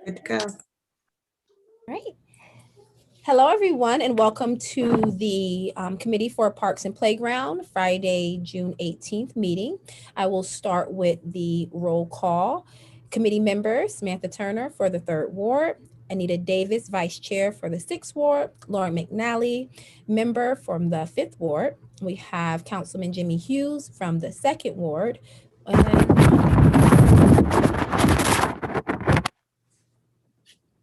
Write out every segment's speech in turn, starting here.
Good to go. Right. Hello, everyone, and welcome to the Committee for Parks and Playground Friday, June 18th meeting. I will start with the roll call. Committee members, Samantha Turner for the 3rd Ward, Anita Davis, Vice Chair for the 6th Ward, Lauren McNally, member from the 5th Ward. We have Councilman Jimmy Hughes from the 2nd Ward.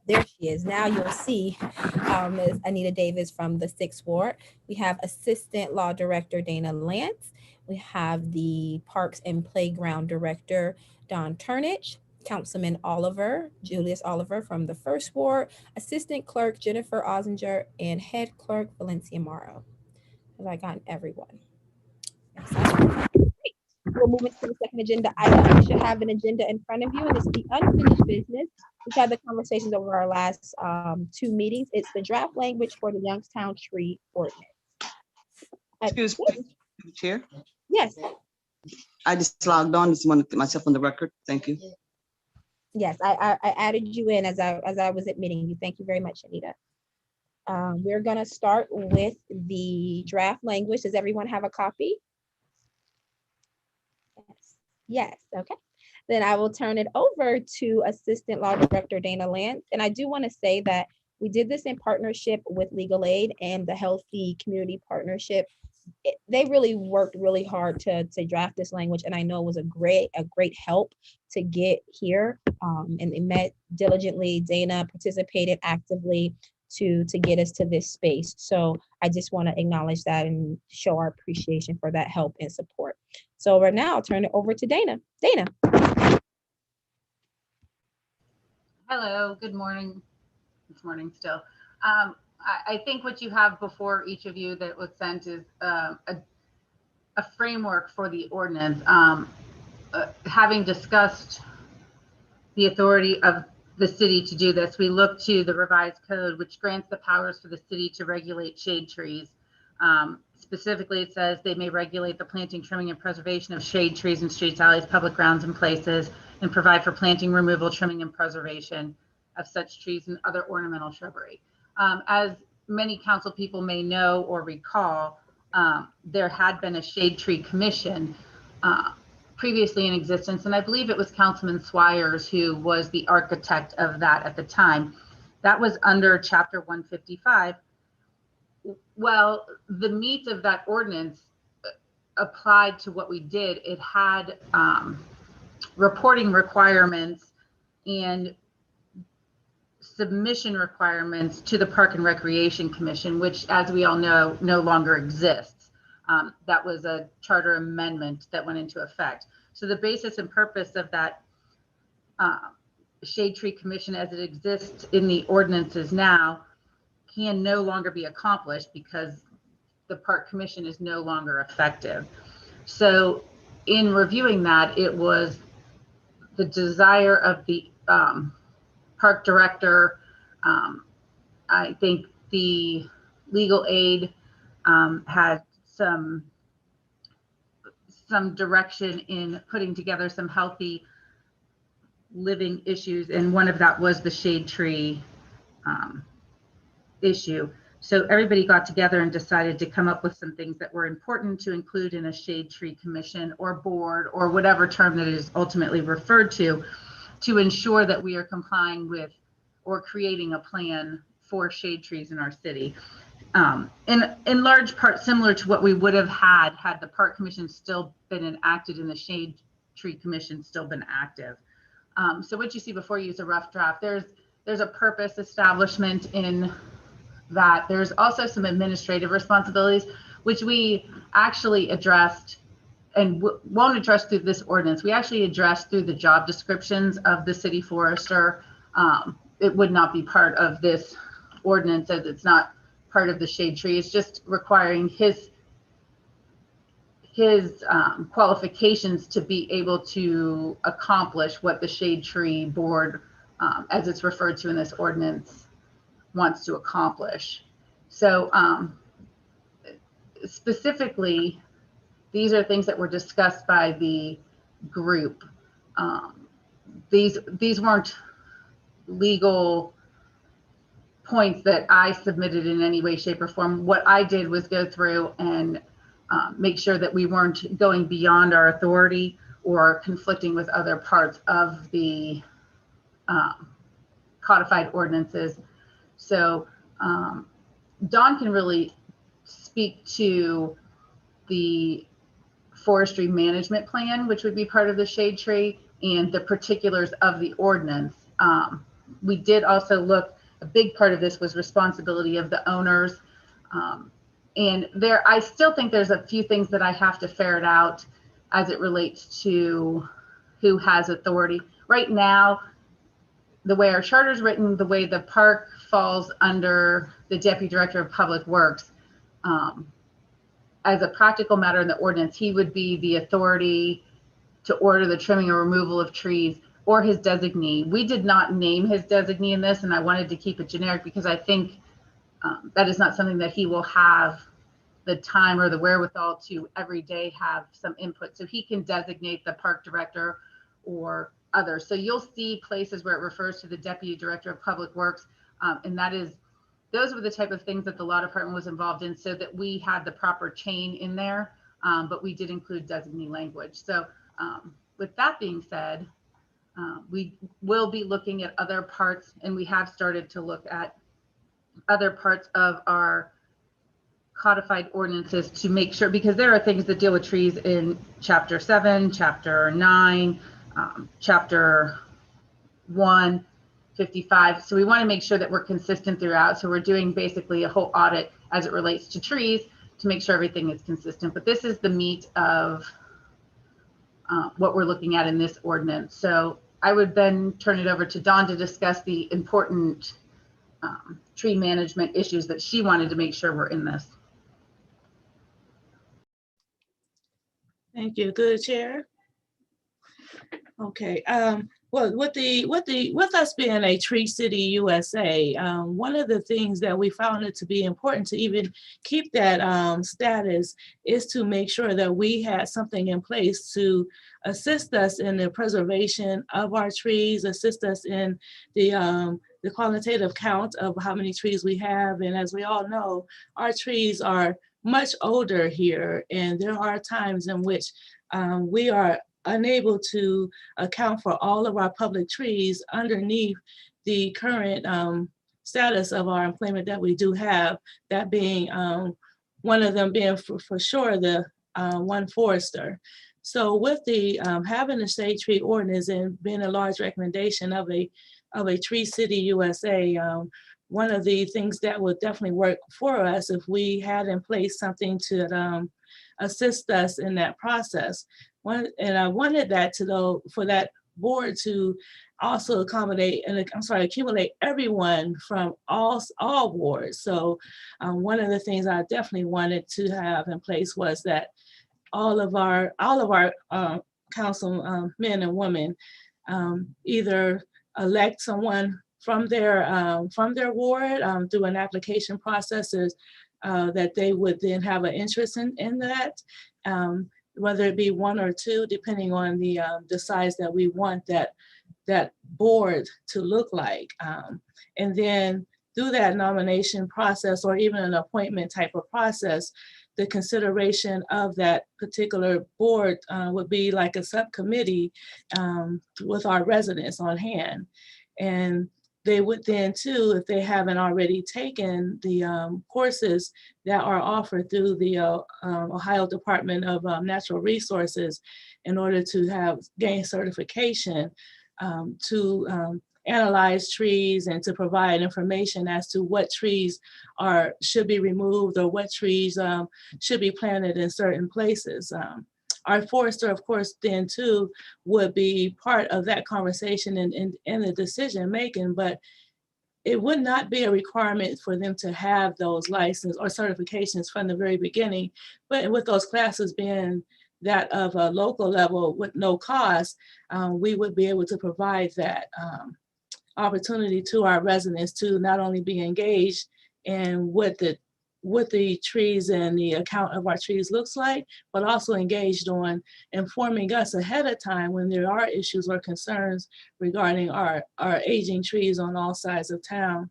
There she is. Now you'll see Ms. Anita Davis from the 6th Ward. We have Assistant Law Director Dana Lance. We have the Parks and Playground Director Don Turnage, Councilman Oliver, Julius Oliver from the 1st Ward, Assistant Clerk Jennifer Ozinger, and Head Clerk Valencia Morrow. Have I gotten everyone? Yes, we'll move into the second agenda item. You should have an agenda in front of you, and it's the unfinished business. We've had the conversations over our last 2 meetings. It's the draft language for the Youngstown tree ordinance. Excuse me, Chair. Yes. I just logged on. Just want to get myself on the record. Thank you. Yes, I added you in as I was admitting you. Thank you very much, Anita. We're gonna start with the draft language. Does everyone have a copy? Yes. Okay. Then I will turn it over to Assistant Law Director Dana Lance. And I do want to say that we did this in partnership with Legal Aid and the Healthy Community Partnership. They really worked really hard to draft this language, and I know it was a great help to get here. And they met diligently. Dana participated actively to get us to this space. So I just want to acknowledge that and show our appreciation for that help and support. So right now I'll turn it over to Dana. Dana. Hello, good morning. It's morning still. I think what you have before each of you that was sent is a framework for the ordinance. Having discussed the authority of the city to do this, we look to the revised code, which grants the powers for the city to regulate shade trees. Specifically, it says they may regulate the planting, trimming, and preservation of shade trees in streets, alleys, public grounds, and places, and provide for planting, removal, trimming, and preservation of such trees and other ornamental shrubbery. As many council people may know or recall, there had been a shade tree commission previously in existence, and I believe it was Councilman Swires who was the architect of that at the time. That was under Chapter 155. Well, the meat of that ordinance applied to what we did. It had reporting requirements and submission requirements to the Park and Recreation Commission, which, as we all know, no longer exists. That was a charter amendment that went into effect. So the basis and purpose of that Shade Tree Commission as it exists in the ordinances now can no longer be accomplished because the Park Commission is no longer effective. So in reviewing that, it was the desire of the park director. I think the legal aid had some direction in putting together some healthy living issues, and one of that was the shade tree issue. So everybody got together and decided to come up with some things that were important to include in a shade tree commission or board or whatever term that it is ultimately referred to ensure that we are complying with or creating a plan for shade trees in our city. In large part similar to what we would have had the Park Commission still been enacted and the Shade Tree Commission still been active. So what you see before you is a rough draft. There's a purpose establishment in that. There's also some administrative responsibilities, which we actually addressed and won't address through this ordinance. We actually addressed through the job descriptions of the city forester. It would not be part of this ordinance as it's not part of the shade tree. It's just requiring his qualifications to be able to accomplish what the shade tree board, as it's referred to in this ordinance, wants to accomplish. So specifically, these are things that were discussed by the group. These weren't legal points that I submitted in any way, shape, or form. What I did was go through and make sure that we weren't going beyond our authority or conflicting with other parts of the codified ordinances. So Dawn can really speak to the forestry management plan, which would be part of the shade tree, and the particulars of the ordinance. We did also look, a big part of this was responsibility of the owners. And there, I still think there's a few things that I have to ferret out as it relates to who has authority. Right now, the way our charter is written, the way the park falls under the Deputy Director of Public Works, as a practical matter in the ordinance, he would be the authority to order the trimming or removal of trees, or his designee. We did not name his designee in this, and I wanted to keep it generic because I think that is not something that he will have the time or the wherewithal to every day have some input. So he can designate the park director or others. So you'll see places where it refers to the Deputy Director of Public Works, and those were the type of things that the law department was involved in, so that we had the proper chain in there, but we did include designee language. So with that being said, we will be looking at other parts, and we have started to look at other parts of our codified ordinances to make sure, because there are things that deal with trees in Chapter 7, Chapter 9, Chapter 155. So we want to make sure that we're consistent throughout. So we're doing basically a whole audit as it relates to trees to make sure everything is consistent. But this is the meat of what we're looking at in this ordinance. So I would then turn it over to Dawn to discuss the important tree management issues that she wanted to make sure were in this. Thank you. Good, Chair. Okay. Well, with us being a Tree City USA, one of the things that we found it to be important to even keep that status is to make sure that we had something in place to assist us in the preservation of our trees, assist us in the quantitative count of how many trees we have. And as we all know, our trees are much older here, and there are times in which we are unable to account for all of our public trees underneath the current status of our employment that we do have, that being one of them being for sure the one forester. So with the having a shade tree ordinance and being a large recommendation of a Tree City USA, one of the things that would definitely work for us if we had in place something to assist us in that process. And I wanted that for that board to also accommodate and accumulate everyone from all wards. So one of the things I definitely wanted to have in place was that all of our council men and women either elect someone from their ward through an application process that they would then have an interest in that. Whether it be one or two, depending on the size that we want that board to look like. And then through that nomination process, or even an appointment type of process, the consideration of that particular board would be like a subcommittee with our residents on hand. And they would then too, if they haven't already taken the courses that are offered through the Ohio Department of Natural Resources in order to gain certification to analyze trees and to provide information as to what trees should be removed or what trees should be planted in certain places. Our forester, of course, then too, would be part of that conversation and the decision making, but it would not be a requirement for them to have those licenses or certifications from the very beginning. But with those classes being that of a local level with no cost, we would be able to provide that opportunity to our residents to not only be engaged in what what the trees and the account of our trees looks like, but also engaged on informing us ahead of time when there are issues or concerns regarding our aging trees on all sides of town.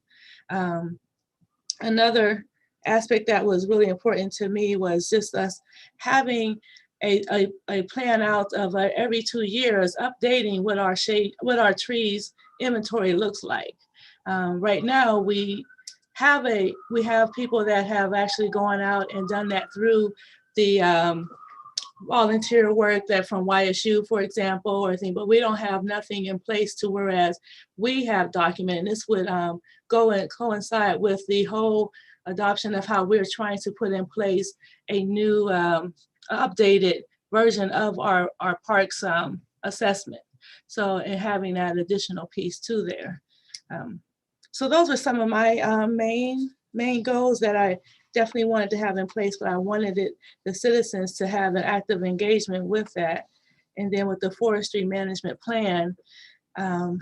Another aspect that was really important to me was just us having a plan out of every 2 years, updating what our trees inventory looks like. Right now, we have people that have actually gone out and done that through the volunteer work that from YSU, for example, or thing, but we don't have nothing in place to whereas we have documented. And this would go and coincide with the whole adoption of how we're trying to put in place a new updated version of our parks assessment. So, and having that additional piece too there. So those were some of my main goals that I definitely wanted to have in place, but I wanted the citizens to have an active engagement with that. And then with the forestry management plan,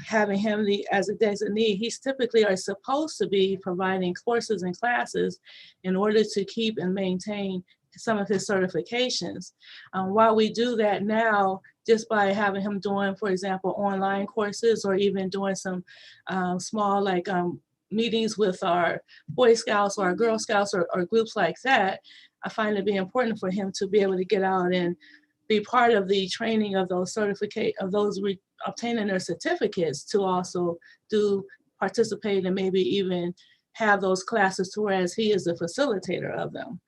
having him as a designee, he's typically are supposed to be providing courses and classes in order to keep and maintain some of his certifications. While we do that now, just by having him doing, for example, online courses or even doing some small meetings with our Boy Scouts or our Girl Scouts or groups like that, I find it be important for him to be able to get out and be part of the training of those obtaining their certificates to also participate and maybe even have those classes to whereas he is the facilitator of them.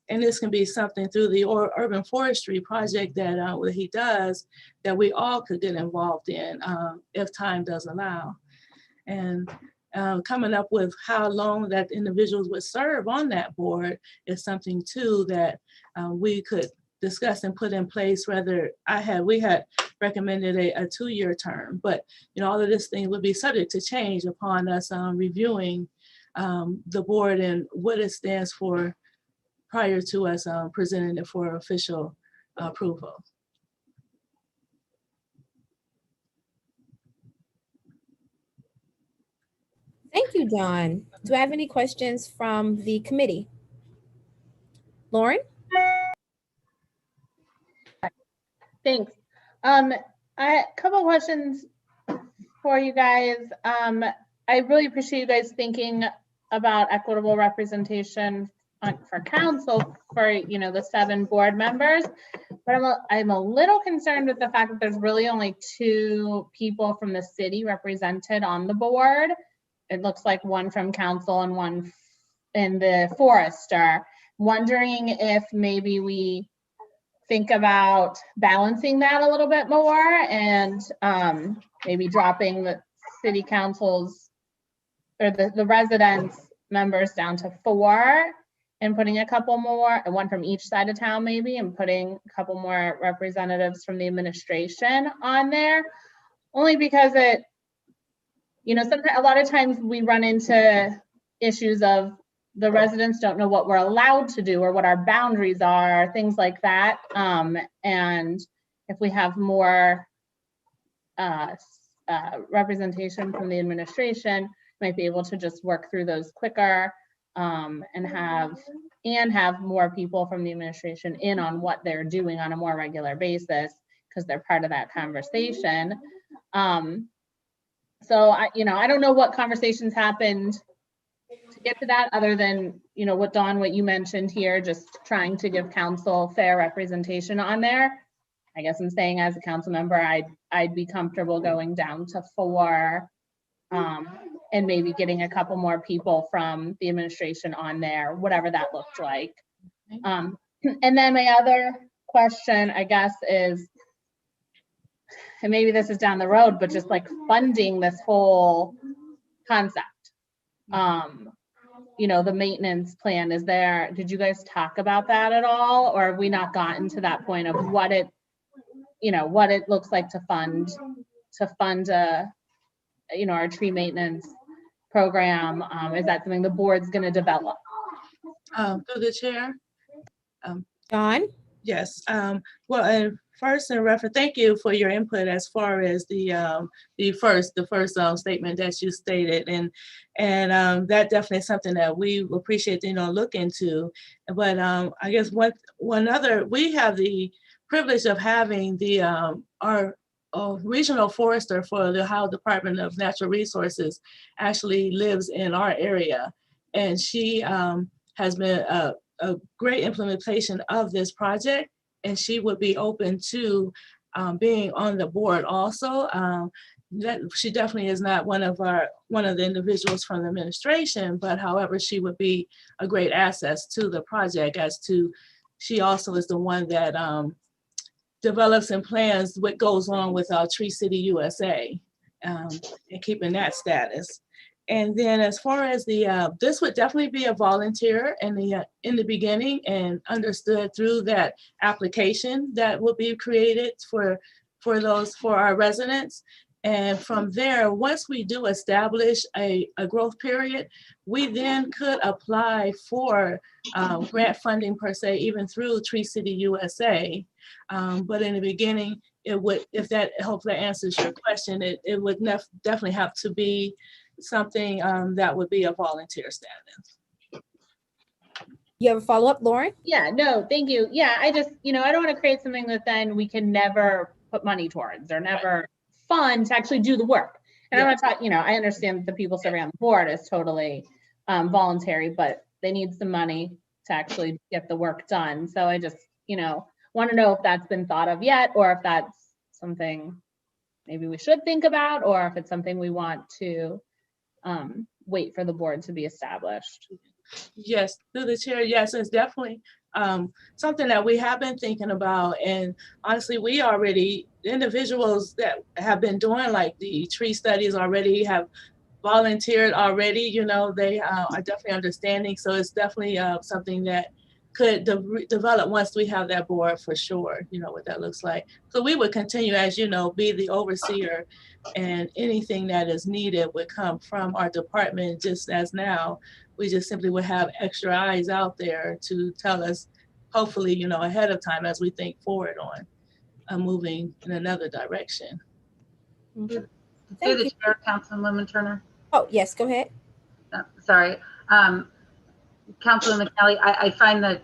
And this can be something through the urban forestry project that he does that we all could get involved in if time does allow. And coming up with how long that individuals would serve on that board is something too that we could discuss and put in place. Whether we had recommended a 2-year term, but all of this thing would be subject to change upon us reviewing the board and what it stands for prior to us presenting it for official approval. Thank you, Dawn. Do I have any questions from the committee? Lauren? Thanks. A couple questions for you guys. I really appreciate you guys thinking about equitable representation for council for the 7 board members, but I'm a little concerned with the fact that there's really only 2 people from the city represented on the board. It looks like 1 from council and 1 in the forester. Wondering if maybe we think about balancing that a little bit more and maybe dropping the city council's or the residents members down to 4 and putting a couple more, 1 from each side of town maybe, and putting a couple more representatives from the administration on there. Only because sometimes, a lot of times we run into issues of the residents don't know what we're allowed to do or what our boundaries are, things like that. And if we have more representation from the administration, might be able to just work through those quicker and have more people from the administration in on what they're doing on a more regular basis because they're part of that conversation. So I don't know what conversations happened to get to that other than, what you mentioned here, just trying to give council fair representation on there. I guess I'm saying as a council member, I'd be comfortable going down to 4 and maybe getting a couple more people from the administration on there, whatever that looked like. And then my other question, I guess, is, and maybe this is down the road, but just like funding this whole concept. The maintenance plan is there. Did you guys talk about that at all? Or have we not gotten to that point of what it looks like to fund our tree maintenance program? Is that something the board's going to develop? Through the chair. Dawn? Yes. Well, and First, in reference, thank you for your input as far as the first statement that you stated, and that definitely is something that we appreciate, look into. But I guess we have the privilege of having our regional forester for the Ohio Department of Natural Resources actually lives in our area, and she has been a great implementation of this project. And she would be open to being on the board also. She definitely is not one of the individuals from the administration, but however, she would be a great asset to the project, she also is the one that develops and plans what goes on with our Tree City USA and keeping that status. And then as far as this would definitely be a volunteer in the beginning, and understood through that application that will be created for our residents. And from there, once we do establish a growth period, we then could apply for grant funding per se, even through Tree City USA. But in the beginning, it would, if that hopefully answers your question, it would definitely have to be something that would be a volunteer status. You have a follow-up, Lauren? Yeah, no, thank you. Yeah, I just, I don't want to create something that then we can never put money towards or never fund to actually do the work. And I'm not talking, I understand that the people serving on the board is totally voluntary, but they need some money to actually get the work done. So I just, want to know if that's been thought of yet, or if that's something maybe we should think about, or if it's something we want to wait for the board to be established. Yes, through the chair, yes, it's definitely something that we have been thinking about. And honestly, individuals that have been doing like the tree studies already have volunteered already, they are definitely understanding. So it's definitely something that could develop once we have that board for sure, what that looks like. So we would continue, as be the overseer, and anything that is needed would come from our department, just as now. We just simply would have extra eyes out there to tell us, hopefully, ahead of time as we think forward on moving in another direction. Through the chair, Councilwoman Turner. Oh, yes, go ahead. Sorry. Councilwoman Kelly, I find that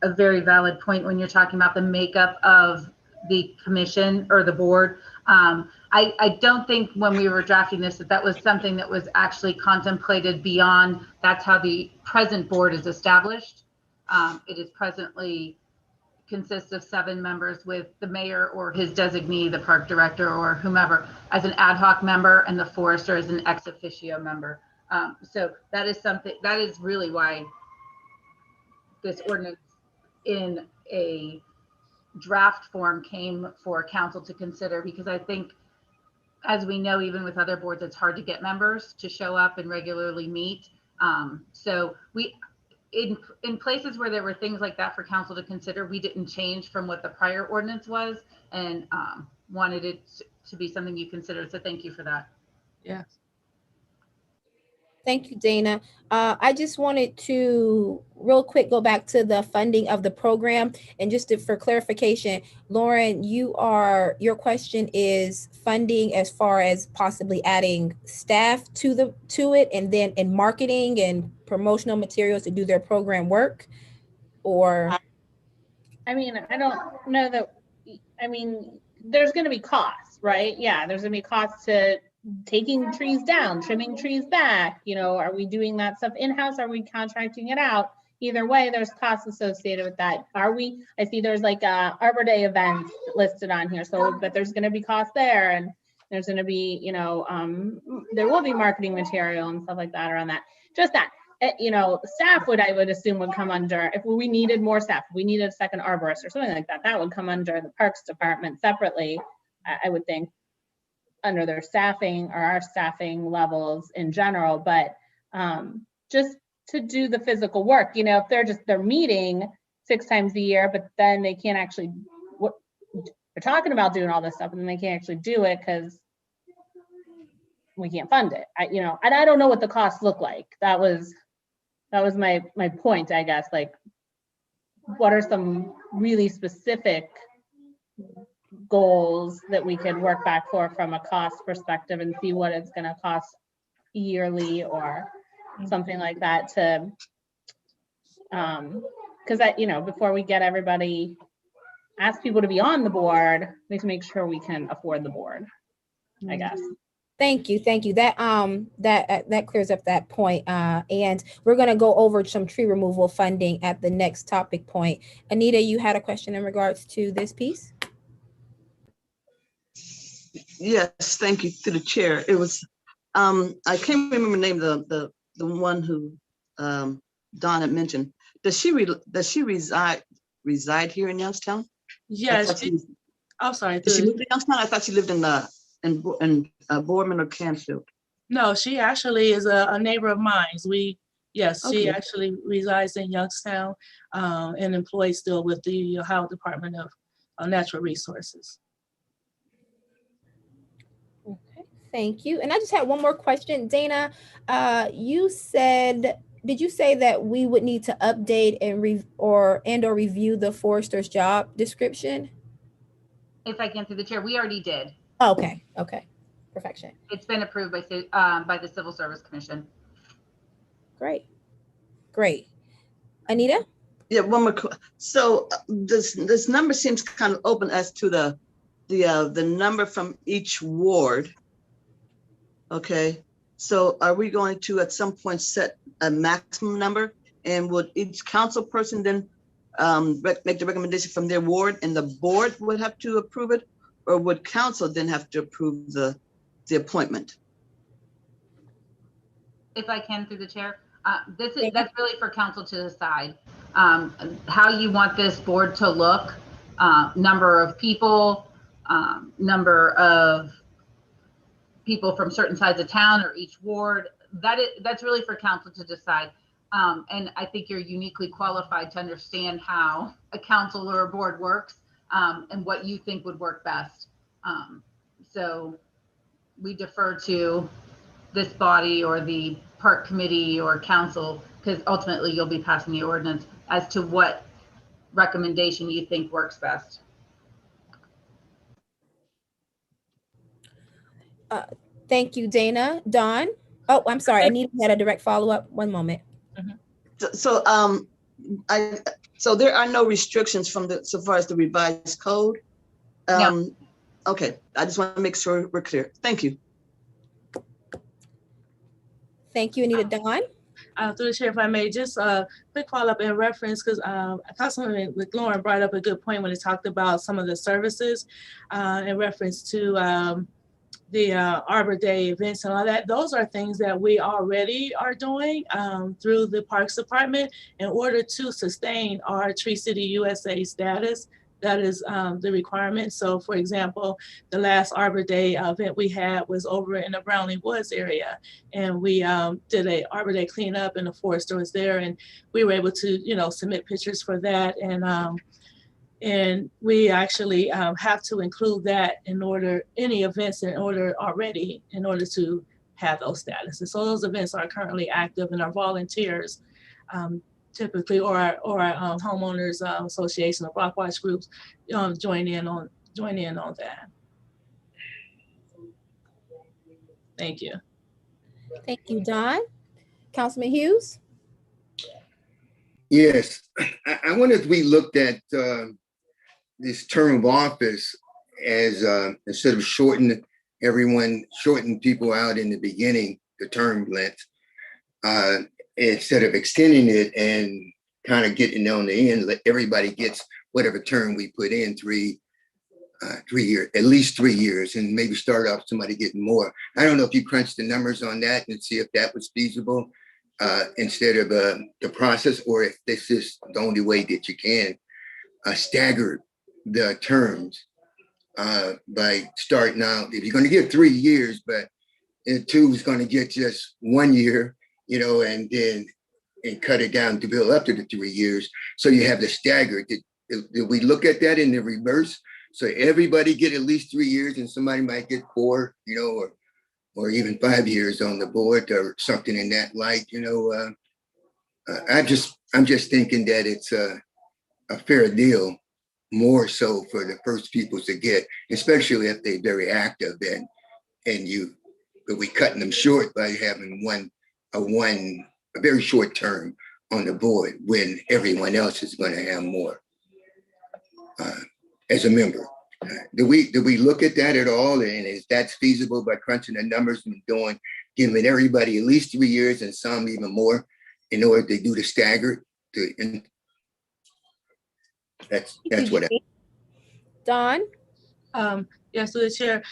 a very valid point when you're talking about the makeup of the commission or the board. I don't think when we were drafting this that was something that was actually contemplated beyond that's how the present board is established. It is presently consists of 7 members with the mayor or his designee, the park director or whomever, as an ad hoc member, and the forester as an ex officio member. So that is really why this ordinance in a draft form came for council to consider, because I think, as we know, even with other boards, it's hard to get members to show up and regularly meet. So we, in places where there were things like that for council to consider, we didn't change from what the prior ordinance was, and wanted it to be something you considered. So thank you for that. Yeah. Thank you, Dana. I just wanted to real quick go back to the funding of the program, and just for clarification, Lauren, your question is funding as far as possibly adding staff to it, and then in marketing and promotional materials to do their program work, or? I mean, I don't know that. I mean, there's going to be costs, right? Yeah, there's going to be costs to taking trees down, trimming trees back. Are we doing that stuff in-house? Are we contracting it out? Either way, there's costs associated with that. I see there's like Arbor Day events listed on here. So, but there's going to be costs there, and there's going to be, there will be marketing material and stuff like that around that. Just that, staff I would assume would come under, if we needed more staff, if we needed a second arborist or something like that, that would come under the Parks Department separately, I would think, under their staffing or our staffing levels in general. But just to do the physical work, if they're meeting 6 times a year, but then they can't actually, they're talking about doing all this stuff and then they can't actually do it because we can't fund it. And I don't know what the costs look like. That was my point, I guess. Like, what are some really specific goals that we could work back for from a cost perspective and see what it's gonna cost yearly or something like that to, because that, before we get everybody, ask people to be on the board, we need to make sure we can afford the board, I guess. Thank you. That clears up that point. And we're going to go over some tree removal funding at the next topic point. Anita, you had a question in regards to this piece? Yes, thank you to the chair. It was, I can't remember the name of the one who Don had mentioned. Does she reside here in Youngstown? Yes. I'm sorry. Did she live in Youngstown? I thought she lived in Boardman or Canfield. No, she actually is a neighbor of mine. She Okay. actually resides in Youngstown and employed still with the Ohio Department of Natural Resources. Okay, thank you. And I just had one more question. Dana, did you say that we would need to update and review the forester's job description? If I can through the chair, we already did. Okay, perfection. It's been approved by the Civil Service Commission. Great. Anita? Yeah, one more. So this number seems kind of open as to the number from each ward. Okay, so are we going to at some point set a maximum number, and would each council person then make the recommendation from their ward, and the board would have to approve it, or would council then have to approve the appointment? If I can through the chair, that's really for council to decide how you want this board to look, number of people, number of people from certain sides of town or each ward. That's really for council to decide. And I think you're uniquely qualified to understand how a council or a board works and what you think would work best. So we defer to this body or the park committee or council, because ultimately you'll be passing the ordinance as to what recommendation you think works best. Thank you, Dana. Dawn? Oh, I'm sorry. Anita had a direct follow-up. One moment. So there are no restrictions so far as the revised code. No. Okay, I just want to make sure we're clear. Thank you. Thank you, Anita. Dawn? Through the chair, if I may, just a quick follow-up in reference, because Councilman McLaurin brought up a good point when he talked about some of the services in reference to the Arbor Day events and all that. Those are things that we already are doing through the Parks Department in order to sustain our Tree City USA status. That is the requirement. So for example, the last Arbor Day event we had was over in the Brownlee Woods area. And we did a Arbor Day cleanup and the forester was there, and we were able to, submit pictures for that. And we actually have to include that any events in order to have those statuses. So those events are currently active, and our volunteers typically, or our homeowners association or block watch groups join in on that. Thank you. Thank you, Dawn. Councilman Hughes? Yes, I wonder if we looked at this term of office as instead of shorten people out in the beginning, the term length, instead of extending it and kind of getting on the end, let everybody gets whatever term we put in, 3 years, at least 3 years, and maybe start off somebody getting more. I don't know if you crunched the numbers on that and see if that was feasible instead of the process, or if this is the only way that you can stagger the terms by starting out. If you're going to get 3 years, but two is going to get just 1 year, and then cut it down to build up to the 3 years. So you have the stagger. Did we look at that in the reverse? So everybody get at least 3 years, and somebody might get 4, or even 5 years on the board or something in that light. I'm just thinking that it's a fair deal more so for the first people to get, especially if they're very active but we cutting them short by having a very short term on the board when everyone else is going to have more as a member. Do we look at that at all? And is that feasible by crunching the numbers and giving everybody at least 3 years and some even more in order to do the staggered? That's what. Dawn? Yes, to the chair,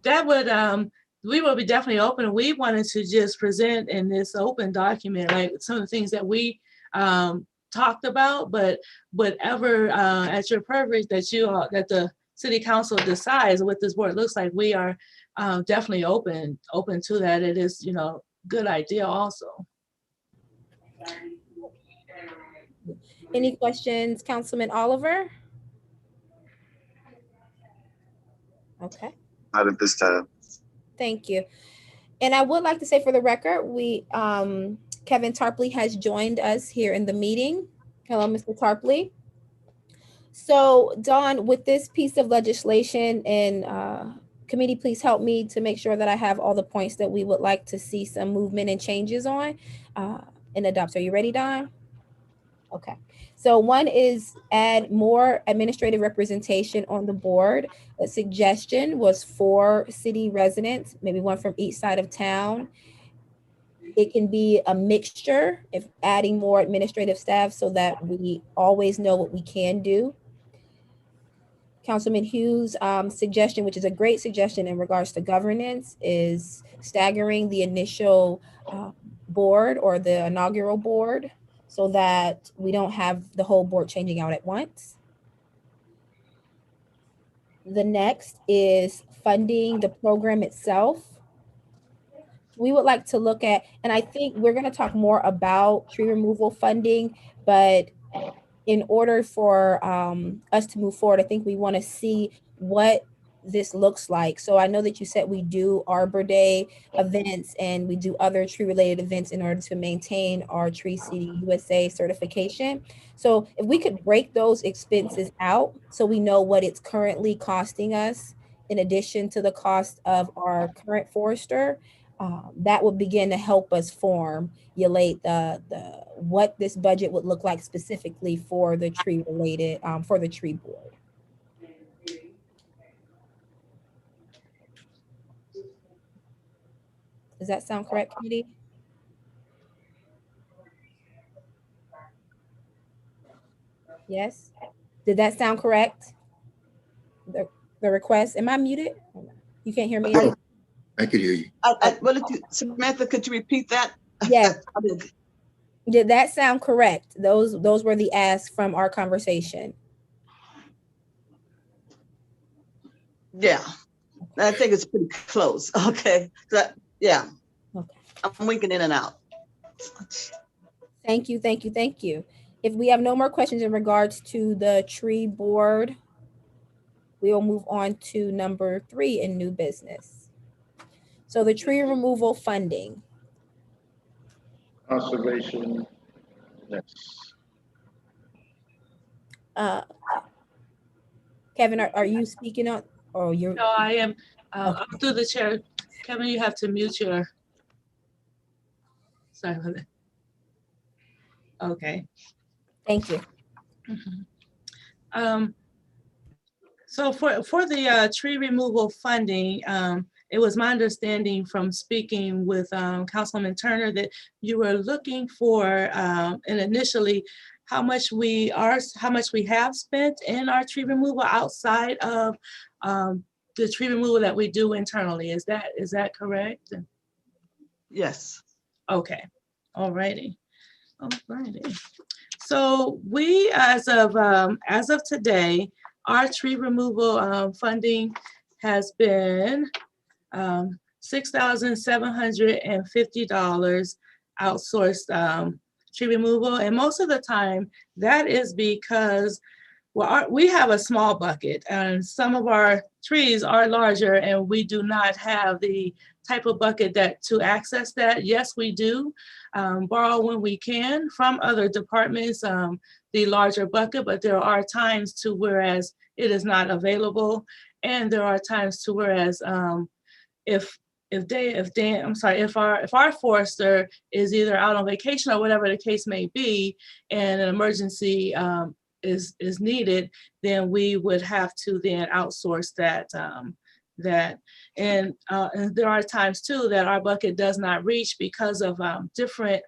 that would, we will be definitely open. We wanted to just present in this open document, like some of the things that we talked about, but whatever at your purview that the city council decides what this board looks like, we are definitely open to that. It is, good idea also. Any questions, Councilman Oliver? Okay. Not at this time. Thank you. And I would like to say for the record, Kevin Tarpley has joined us here in the meeting. Hello, Mr. Tarpley. So Dawn, with this piece of legislation, and committee, please help me to make sure that I have all the points that we would like to see some movement and changes on and adopt. Are you ready, Dawn? Okay. So one is add more administrative representation on the board. A suggestion was 4 city residents, maybe one from each side of town. It can be a mixture if adding more administrative staff so that we always know what we can do. Councilman Hughes' suggestion, which is a great suggestion in regards to governance, is staggering the initial board or the inaugural board so that we don't have the whole board changing out at once. The next is funding the program itself. We would like to look at, and I think we're going to talk more about tree removal funding, but in order for us to move forward, I think we want to see what this looks like. So I know that you said we do Arbor Day events and we do other tree related events in order to maintain our Tree City USA certification. So if we could break those expenses out so we know what it's currently costing us in addition to the cost of our current forester, that would begin to help us formulate what this budget would look like specifically for the tree related, for the tree board. Does that sound correct, committee? Yes. Did that sound correct? The request, am I muted? You can't hear me? I could hear you. Samantha, could you repeat that? Yes. Did that sound correct? Those were the asks from our conversation. Yeah, I think it's pretty close. Okay. Yeah. Okay. I'm winking in and out. Thank you. If we have no more questions in regards to the tree board, we will move on to number 3 in new business. So the tree removal funding. Conservation, next. Kevin, are you speaking on, or you're? No, I am. I'm through the chair. Kevin, you have to mute your. Sorry about that. Okay. Thank you. Mm-hmm. So for the tree removal funding, it was my understanding from speaking with Councilman Turner that you were looking for, and initially, how much we have spent in our tree removal outside of the tree removal that we do internally. Is that correct? Yes. Okay. All righty. So we, as of today, our tree removal funding has been $6,750 outsourced tree removal, and most of the time that is because we have a small bucket, and some of our trees are larger, and we do not have the type of bucket that to access that. Yes, we do borrow when we can from other departments, the larger bucket, but there are times to whereas it is not available. And there are times to whereas if our forester is either out on vacation or whatever the case may be, and an emergency is needed, then we would have to then outsource that. And there are times too that our bucket does not reach because of different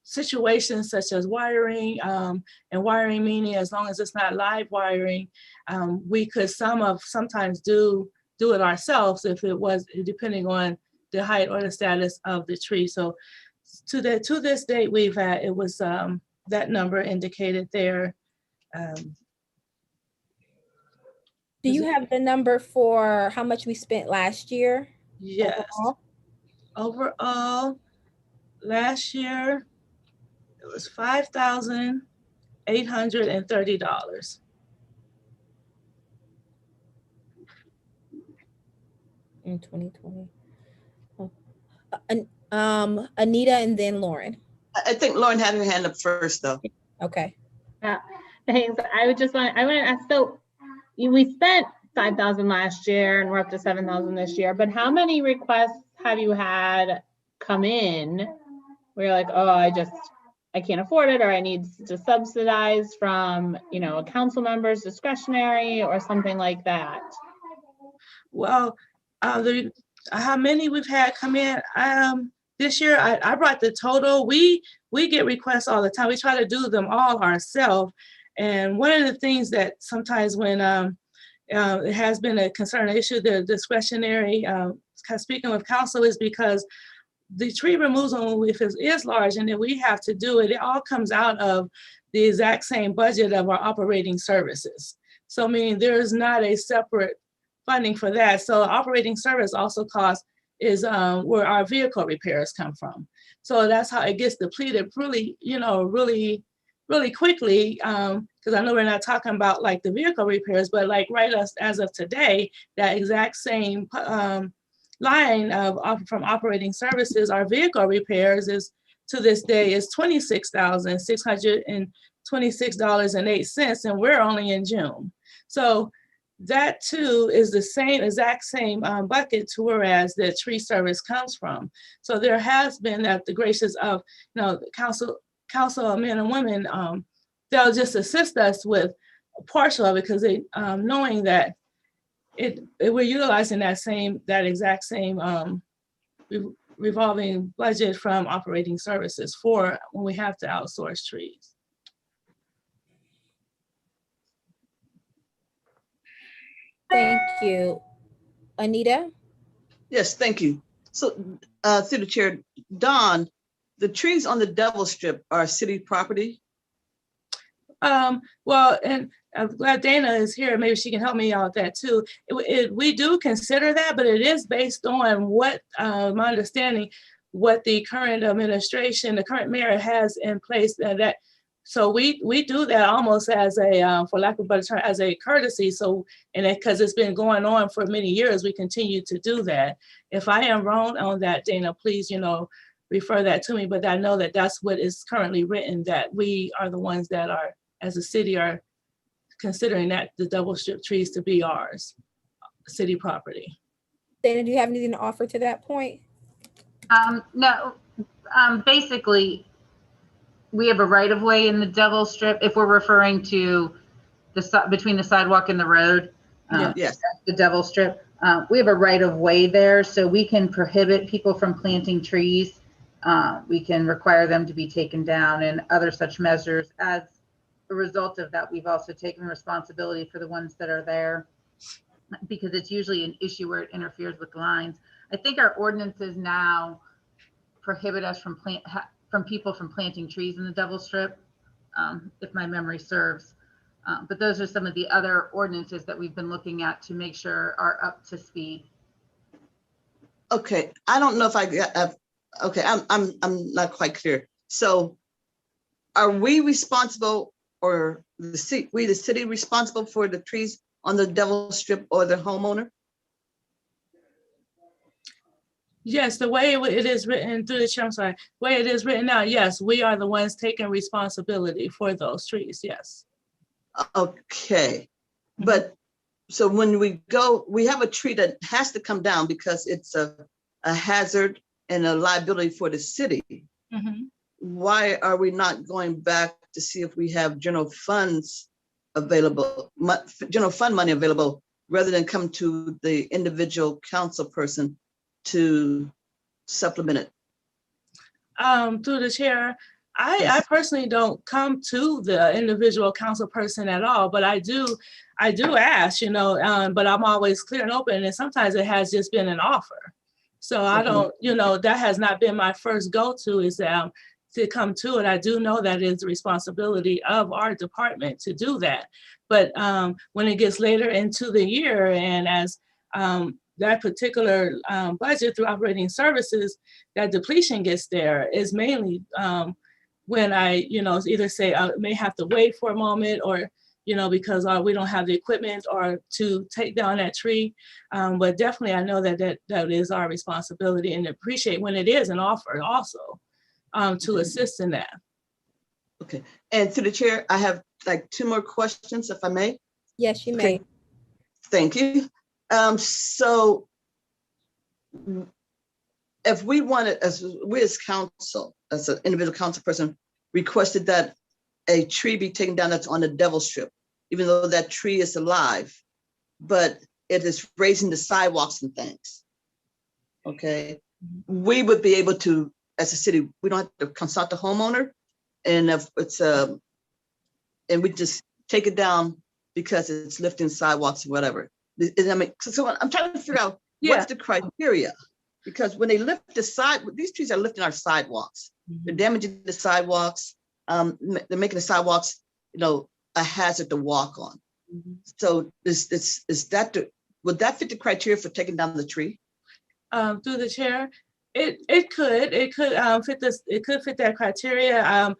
situations such as wiring, and wiring meaning as long as it's not live wiring, we could sometimes do it ourselves if it was depending on the height or the status of the tree. So to this date we've had, it was that number indicated there. Do you have the number for how much we spent last year? Yes. Overall? Overall, last year, it was $5,830. In 2020. Oh. Anita and then Lauren. I think Lauren had her hand up first, though. Okay. Thanks. I want to ask, so we spent 5,000 last year and we're up to 7,000 this year, but how many requests have you had come in where you're like, oh, I can't afford it, or I need to subsidize from, a council member's discretionary or something like that? Well, how many we've had come in this year, I brought the total. We get requests all the time. We try to do them all ourselves. And one of the things that sometimes when it has been a concern issue, the discretionary, speaking with council, is because the tree removal, if it is large and then we have to do it, it all comes out of the exact same budget of our operating services. So meaning there is not a separate funding for that. So operating service also cost is where our vehicle repairs come from. So that's how it gets depleted really, really quickly. Because I know we're not talking about like the vehicle repairs, but like right as of today, that exact same line from operating services, our vehicle repairs is to this day is $26,626.08, and we're only in June. So that too is the exact same bucket to whereas the tree service comes from. So there has been, at the graces of the council men and women, they'll just assist us with a partial of it because they knowing that we're utilizing that exact same revolving budget from operating services for when we have to outsource trees. Thank you. Anita? Yes, thank you. So through the chair, Dawn, the trees on the Devil Strip are city property? Well, and I'm glad Dana is here. Maybe she can help me out with that too. We do consider that, but it is based on what my understanding, what the current administration, the current mayor has in place. So we do that almost as a, for lack of a better term, as a courtesy. So, and because it's been going on for many years, we continue to do that. If I am wrong on that, Dana, please, refer that to me. But I know that that's what is currently written, that we are the ones that are, as a city, are considering that the Devil Strip trees to be ours, city property. Dana, do you have anything to offer to that point? No, basically, we have a right of way in the Devil Strip if we're referring to between the sidewalk and the road. Yes. The Devil Strip. We have a right of way there, so we can prohibit people from planting trees. We can require them to be taken down and other such measures. As a result of that, we've also taken responsibility for the ones that are there because it's usually an issue where it interferes with lines. I think our ordinances now prohibit us from people from planting trees in the Devil Strip, if my memory serves. But those are some of the other ordinances that we've been looking at to make sure are up to speed. Okay, I don't know if I got. Okay, I'm not quite clear. So, are we responsible, or the city responsible for the trees on the Devil Strip or the homeowner? Yes, the way it is written through the chair, I'm sorry, the way it is written now, yes, we are the ones taking responsibility for those trees, yes. Okay, but so when we go, we have a tree that has to come down because it's a hazard and a liability for the city. Mhm. Why are we not going back to see if we have general funds available, general fund money available, rather than come to the individual council person to supplement it? Through the chair, I Yes. personally don't come to the individual council person at all, but I do ask, but I'm always clear and open, and sometimes it has just been an offer. So I don't, that has not been my first go-to is to come to it. I do know that it's the responsibility of our department to do that. But when it gets later into the year and as that particular budget through operating services, that depletion gets there is mainly when I, either say I may have to wait for a moment or, because we don't have the equipment or to take down that tree. But definitely I know that is our responsibility and appreciate when it is an offer also to assist in that. Okay, and to the chair, I have like 2 more questions, if I may. Yes, you Okay. may. Thank you. So if we wanted, as we as council, as an individual council person, requested that a tree be taken down that's on the Devil Strip, even though that tree is alive, but it is raising the sidewalks and things. Okay, we would be able to, as a city, we don't have to consult the homeowner, and if it's and we just take it down because it's lifting sidewalks or whatever. I mean, so I'm trying to figure out what's the criteria, because when they lift the side, these trees are lifting our sidewalks. They're damaging the sidewalks. They're making the sidewalks, a hazard to walk on. So would that fit the criteria for taking down the tree? Through the chair, it could fit this. It could fit that criteria.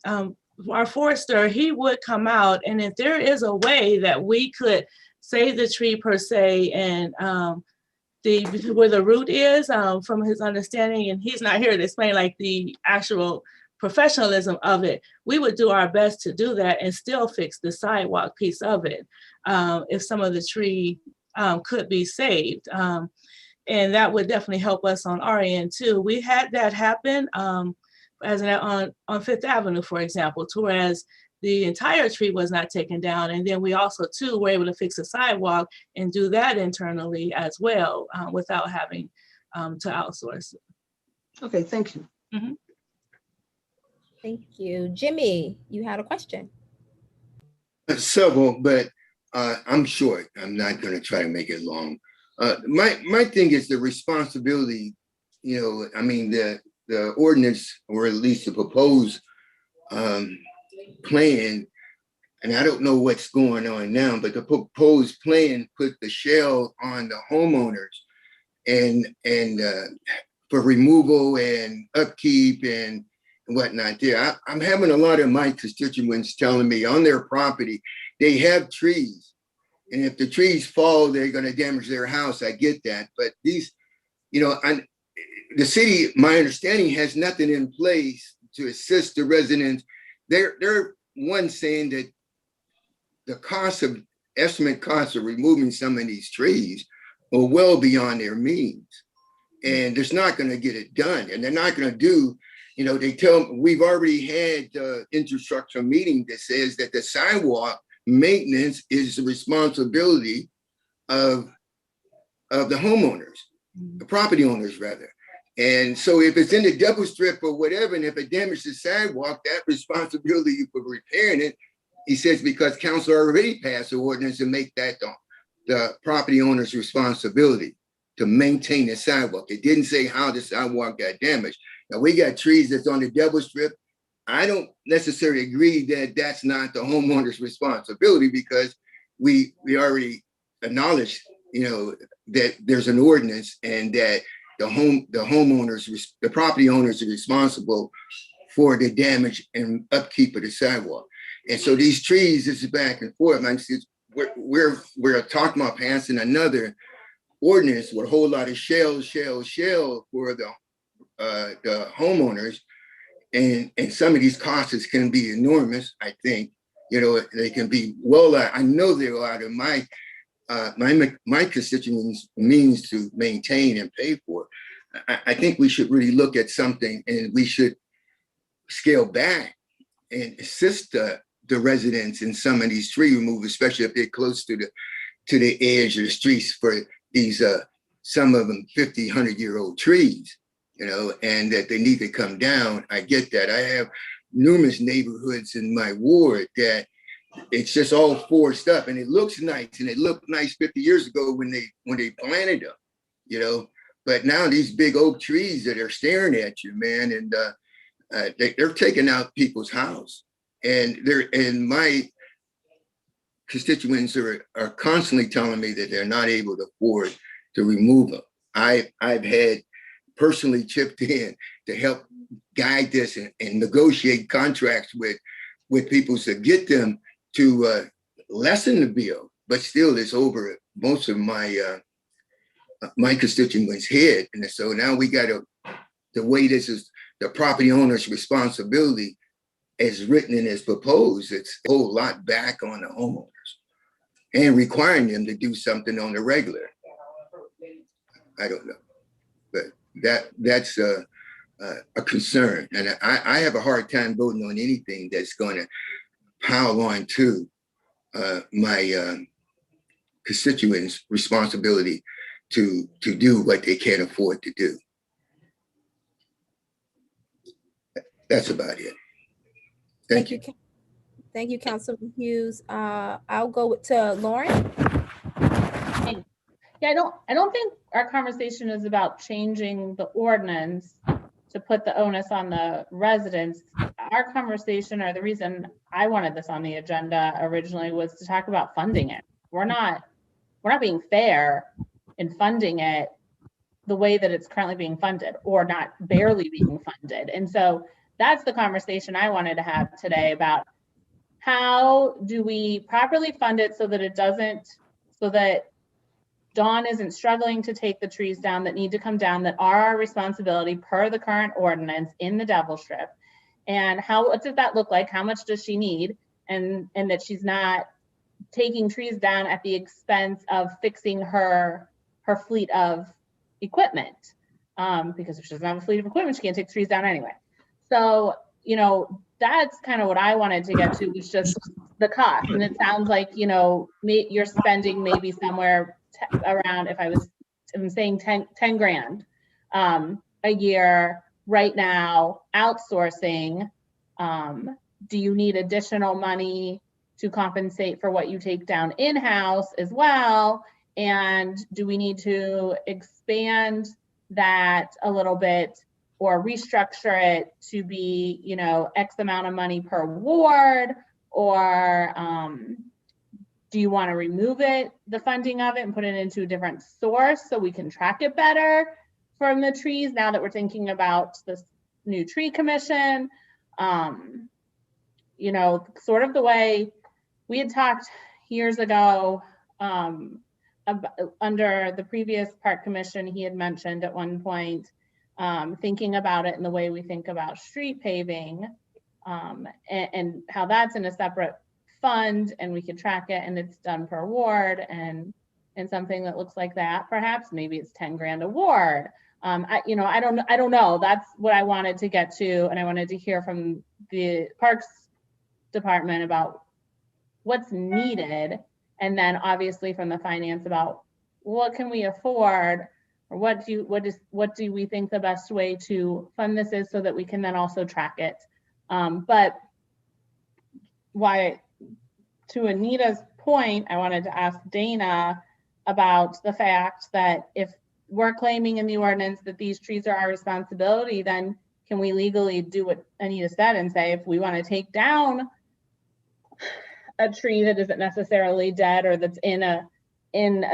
Our forester, he would come out, and if there is a way that we could save the tree per se, and where the root is, from his understanding, and he's not here to explain like the actual professionalism of it, we would do our best to do that and still fix the sidewalk piece of it if some of the tree could be saved. And that would definitely help us on our end too. We had that happen on Fifth Avenue, for example, to whereas the entire tree was not taken down. And then we also too were able to fix the sidewalk and do that internally as well without having to outsource it. Okay, thank you. Thank you. Jimmy, you had a question. Several, but I'm short. I'm not going to try to make it long. My thing is the responsibility, I mean, the ordinance, or at least the proposed plan, and I don't know what's going on now, but the proposed plan put the shell on the homeowners and for removal and upkeep and whatnot there. I'm having a lot of my constituents telling me on their property, they have trees. And if the trees fall, they're going to damage their house. I get that. But these, the city, my understanding, has nothing in place to assist the residents. They're one saying that the estimate cost of removing some of these trees are well beyond their means. And it's not going to get it done. And they're not going to do, we've already had the infrastructure meeting that says that the sidewalk maintenance is the responsibility of the homeowners, the property owners rather. And so if it's in the Devil Strip or whatever, and if it damages the sidewalk, that responsibility for repairing it, he says, because council already passed the ordinance to make that the property owner's responsibility to maintain the sidewalk. It didn't say how the sidewalk got damaged. Now we got trees that's on the Devil Strip. I don't necessarily agree that that's not the homeowner's responsibility, because we already acknowledged, that there's an ordinance and that the property owners are responsible for the damage and upkeep of the sidewalk. And so these trees, this is back and forth. Like, we're talking about passing another ordinance with a whole lot of shell for the homeowners. And some of these costs can be enormous, I think. You know, they can be I know they're out of my constituents' means to maintain and pay for. I think we should really look at something, and we should scale back and assist the residents in some of these tree removal, especially if they're close to the edge of the streets for these some of them 50, 100-year-old trees, you know, and that they need to come down. I get that. I have numerous neighborhoods in my ward that it's just all forced up, and it looks nice, and it looked nice 50 years ago when they planted them, you know. But now these big oak trees that are staring at you, man, and they're taking out people's house, and my constituents are constantly telling me that they're not able to afford to remove them. I've had personally chipped in to help guide this and negotiate contracts with people to get them to lessen the bill, but still it's over most of my constituents' head. And so now we got the way this is the property owner's responsibility as written and as proposed, it's a whole lot back on the homeowners and requiring them to do something on the regular. I don't know, but that's a concern. And I have a hard time voting on anything that's going to pile on to my constituents' responsibility to do what they can't afford to do. That's about it. Thank you. Thank you, Councilman Hughes. I'll go to Lauren. Yeah, I don't think our conversation is about changing the ordinance to put the onus on the residents. Our conversation, or the reason I wanted this on the agenda originally, was to talk about funding it. We're not being fair in funding it the way that it's currently being funded, or not barely being funded. And so that's the conversation I wanted to have today about how do we properly fund it so that Dawn isn't struggling to take the trees down that need to come down, that are our responsibility per the current ordinance in the Devil Strip. And what does that look like? How much does she need? And that she's not taking trees down at the expense of fixing her fleet of equipment. Because if she doesn't have a fleet of equipment, she can't take trees down anyway. So, you know, that's kind of what I wanted to get to, was just the cost. And it sounds like, you know, you're spending maybe somewhere around, if I'm saying 10 grand a year right now, outsourcing. Do you need additional money to compensate for what you take down in-house as well? And do we need to expand that a little bit or restructure it to be, you know, X amount of money per ward? Or do you want to remove the funding of it, and put it into a different source so we can track it better from the trees, now that we're thinking about this new tree commission? You know, sort of the way we had talked years ago under the previous park commission, he had mentioned at one point thinking about it in the way we think about street paving, and how that's in a separate fund, and we can track it, and it's done per ward, and something that looks like that. Perhaps maybe it's 10 grand a ward. I don't know. That's what I wanted to get to, and I wanted to hear from the Parks Department about what's needed, and then obviously from the finance about what can we afford, or what do we think the best way to fund this is, so that we can then also track it. But to Anita's point, I wanted to ask Dana about the fact that if we're claiming in the ordinance that these trees are our responsibility, then can we legally do what Anita said and say, if we want to take down a tree that isn't necessarily dead, or that's in a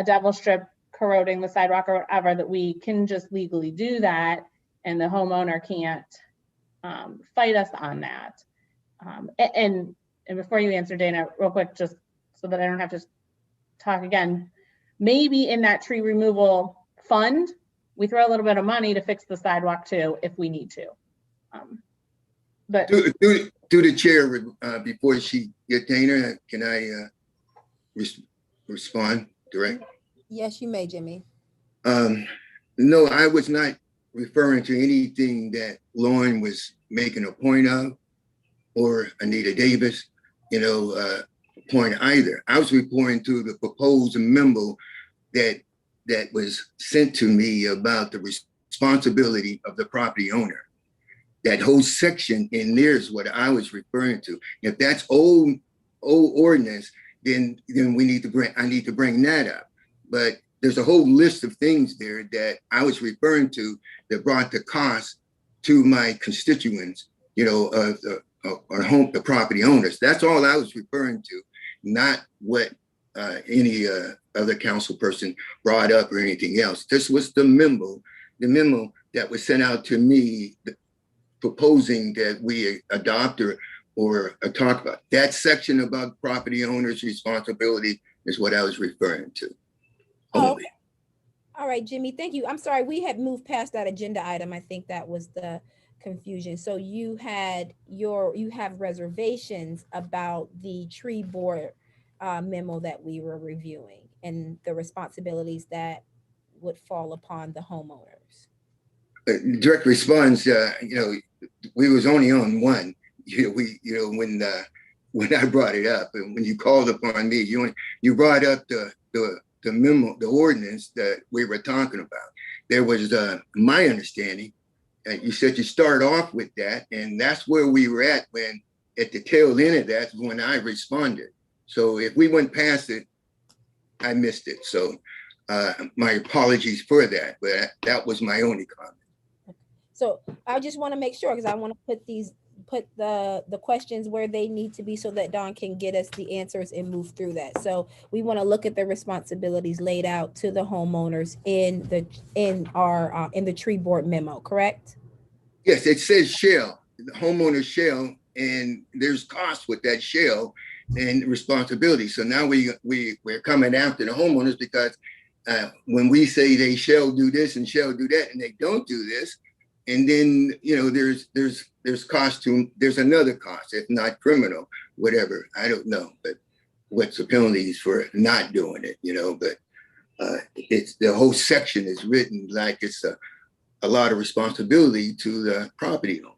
Devil Strip corroding the sidewalk or whatever, that we can just legally do that, and the homeowner can't fight us on that. And before you answer, Dana, real quick, just so that I don't have to talk again, maybe in that tree removal fund, we throw a little bit of money to fix the sidewalk too, if we need to. But To the chair, before she get Dana, can I respond direct? Yes, you may, Jimmy. No, I was not referring to anything that Lauren was making a point of, or Anita Davis, point either. I was referring to the proposed memo that was sent to me about the responsibility of the property owner. That whole section in there is what I was referring to. If that's old ordinance, then I need to bring that up. But there's a whole list of things there that I was referring to that brought the cost to my constituents, the property owners. That's all I was referring to, not what any other council person brought up or anything else. This was the memo that was sent out to me proposing that we adopt or talk about. That section about property owners' responsibility is what I was referring to. Oh, okay. All right, Jimmy, thank you. I'm sorry, we had moved past that agenda item. I think that was the confusion. So you have reservations about the tree board memo that we were reviewing and the responsibilities that would fall upon the homeowners. Direct response, we was only on one. When I brought it up and when you called upon me, you brought up the memo, the ordinance that we were talking about. There was my understanding. You said you start off with that, and that's where we were at when, at the tail end of that, when I responded. So if we went past it, I missed it. So my apologies for that, but that was my only comment. So I just want to make sure, because I want to put the questions where they need to be so that Dawn can get us the answers and move through that. So we want to look at the responsibilities laid out to the homeowners in the tree board memo, correct? Yes, it says shall, the homeowner shall, and there's cost with that shall and responsibility. So now we're coming after the homeowners because when we say they shall do this and shall do that, and they don't do this, and then there's cost to, there's another cost, if not criminal, whatever, I don't know, but what's the penalties for not doing it, but it's the whole section is written like it's a lot of responsibility to the property owner.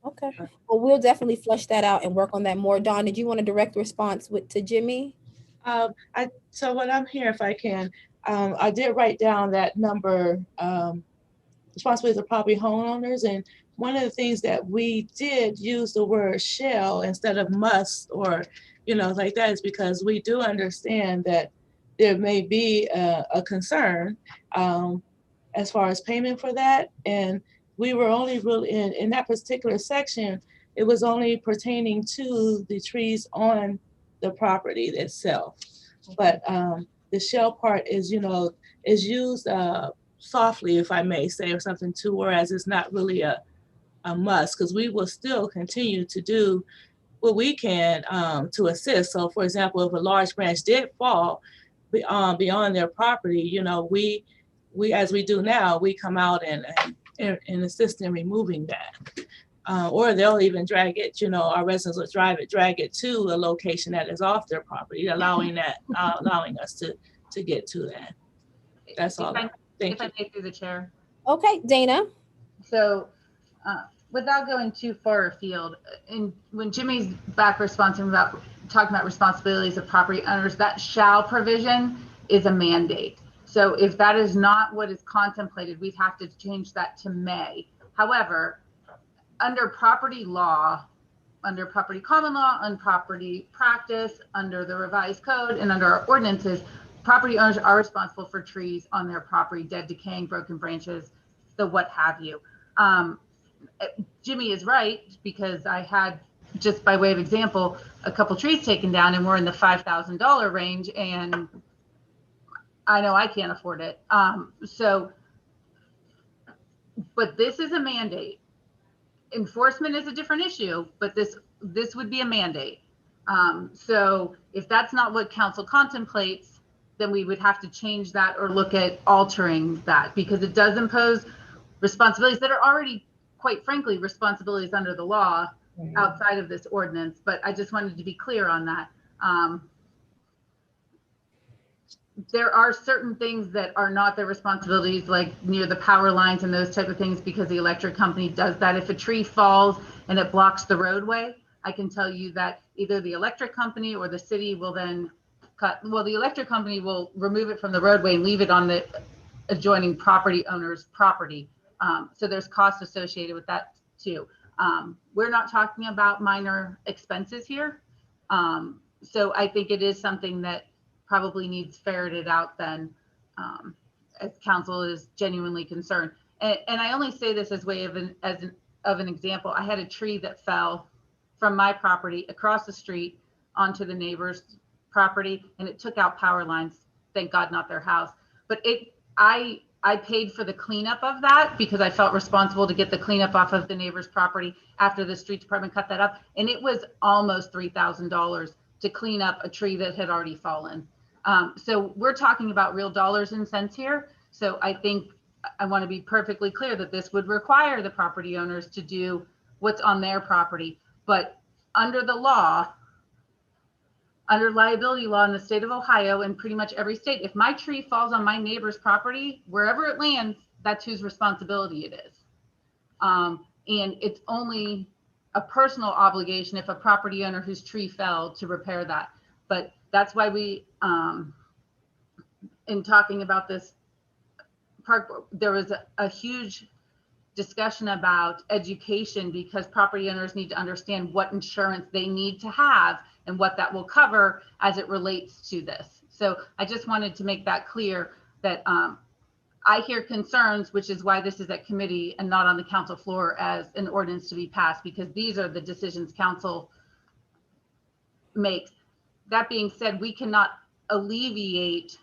Okay. Well, we'll definitely flush that out and work on that more. Dawn, did you want a direct response to Jimmy? So what I'm here, if I can, I did write down that number, responsibility of the property homeowners. And one of the things that we did use the word shall instead of must or, like that is because we do understand that there may be a concern as far as payment for that. And we were only really in that particular section, it was only pertaining to the trees on the property itself. But the shall part is, is used softly, if I may say, or something too, whereas it's not really a must, because we will still continue to do what we can to assist. So for example, if a large branch did fall beyond their property, we as we do now, we come out and assist in removing that. Or they'll even drag it, our residents will drag it to a location that is off their property, allowing us to get to that. That's all. If I may, through the chair. Okay, Dana. So without going too far afield, when Jimmy's back talking about responsibilities of property owners, that shall provision is a mandate. So if that is not what is contemplated, we'd have to change that to may. However, under property law, under property common law, on property practice, under the revised code, and under our ordinances, property owners are responsible for trees on their property, dead, decaying, broken branches, the what have you. Jimmy is right, because I had, just by way of example, a couple trees taken down and we're in the $5,000 range, and I know I can't afford it. But this is a mandate. Enforcement is a different issue, but this would be a mandate. So if that's not what council contemplates, then we would have to change that or look at altering that, because it does impose responsibilities that are already, quite frankly, responsibilities under the law outside of this ordinance. But I just wanted to be clear on that. There are certain things that are not their responsibilities, like near the power lines and those type of things, because the electric company does that. If a tree falls and it blocks the roadway, I can tell you that either the electric company or the city will then the electric company will remove it from the roadway and leave it on the adjoining property owner's property. So there's costs associated with that too. We're not talking about minor expenses here. So I think it is something that probably needs ferreted out then, as council is genuinely concerned. And I only say this as way of an example. I had a tree that fell from my property across the street onto the neighbor's property, and it took out power lines. Thank God, not their house. But I paid for the cleanup of that because I felt responsible to get the cleanup off of the neighbor's property after the street department cut that up. And it was almost $3,000 to clean up a tree that had already fallen. So we're talking about real dollars and cents here. So I think I want to be perfectly clear that this would require the property owners to do what's on their property. But under the law, under liability law in the state of Ohio and pretty much every state, if my tree falls on my neighbor's property, wherever it lands, that's whose responsibility it is. And it's only a personal obligation if a property owner whose tree fell to repair that. But that's why we, in talking about this park, there was a huge discussion about education, because property owners need to understand what insurance they need to have and what that will cover as it relates to this. So I just wanted to make that clear that I hear concerns, which is why this is at committee and not on the council floor as an ordinance to be passed, because these are the decisions council makes. That being said, we cannot alleviate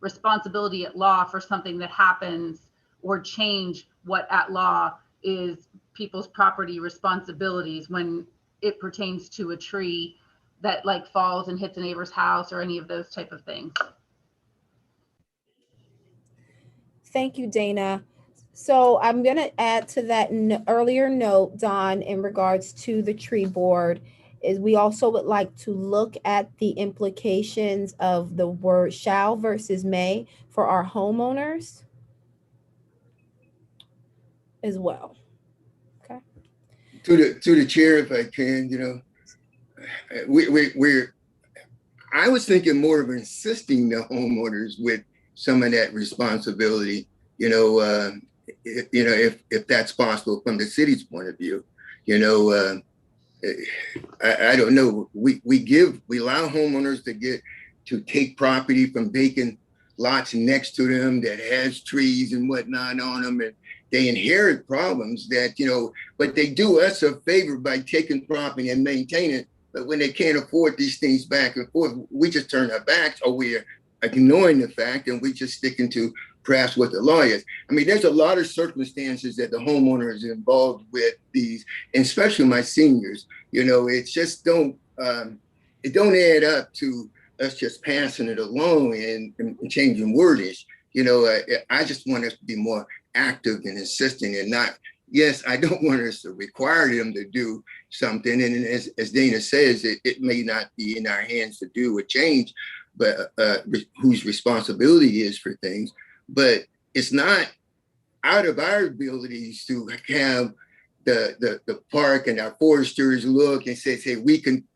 responsibility at law for something that happens or change what at law is people's property responsibilities when it pertains to a tree that like falls and hits a neighbor's house or any of those type of things. Thank you, Dana. So I'm going to add to that earlier note, Don, in regards to the tree board, is we also would like to look at the implications of the word shall versus may for our homeowners as well. Okay. To the chair, if I can, I was thinking more of insisting the homeowners with some of that responsibility, if that's possible from the city's point of view. I don't know. We allow homeowners to take property from vacant lots next to them that has trees and whatnot on them, and they inherit problems that, but they do us a favor by taking property and maintaining it. But when they can't afford these things back and forth, we just turn our backs, or we're ignoring the fact, and we just sticking to perhaps what the law is. I mean, there's a lot of circumstances that the homeowner is involved with these, and especially my seniors. It's just it don't add up to us just passing it along and changing wordage. I just want us to be more active and insisting, and not, yes, I don't want us to require them to do something. And as Dana says, it may not be in our hands to do a change, but whose responsibility is for things. But it's not out of our abilities to have the park and our foresters look and say, we can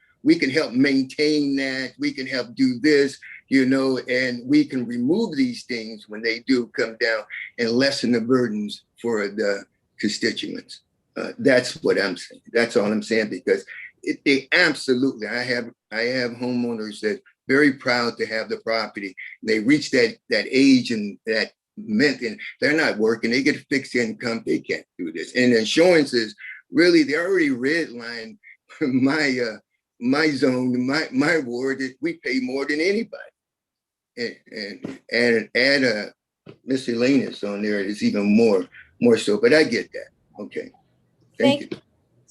help maintain that, we can help do this, and we can remove these things when they do come down and lessen the burdens for the constituents. That's what I'm saying. That's all I'm saying, because they absolutely, I have homeowners that very proud to have the property. They reach that age and that meant, and they're not working, they get fixed income, they can't do this. And insurances, really, they already redlined my zone, my ward, we pay more than anybody. And add miscellaneous on there is even more so, but I get that. Okay. Thank you.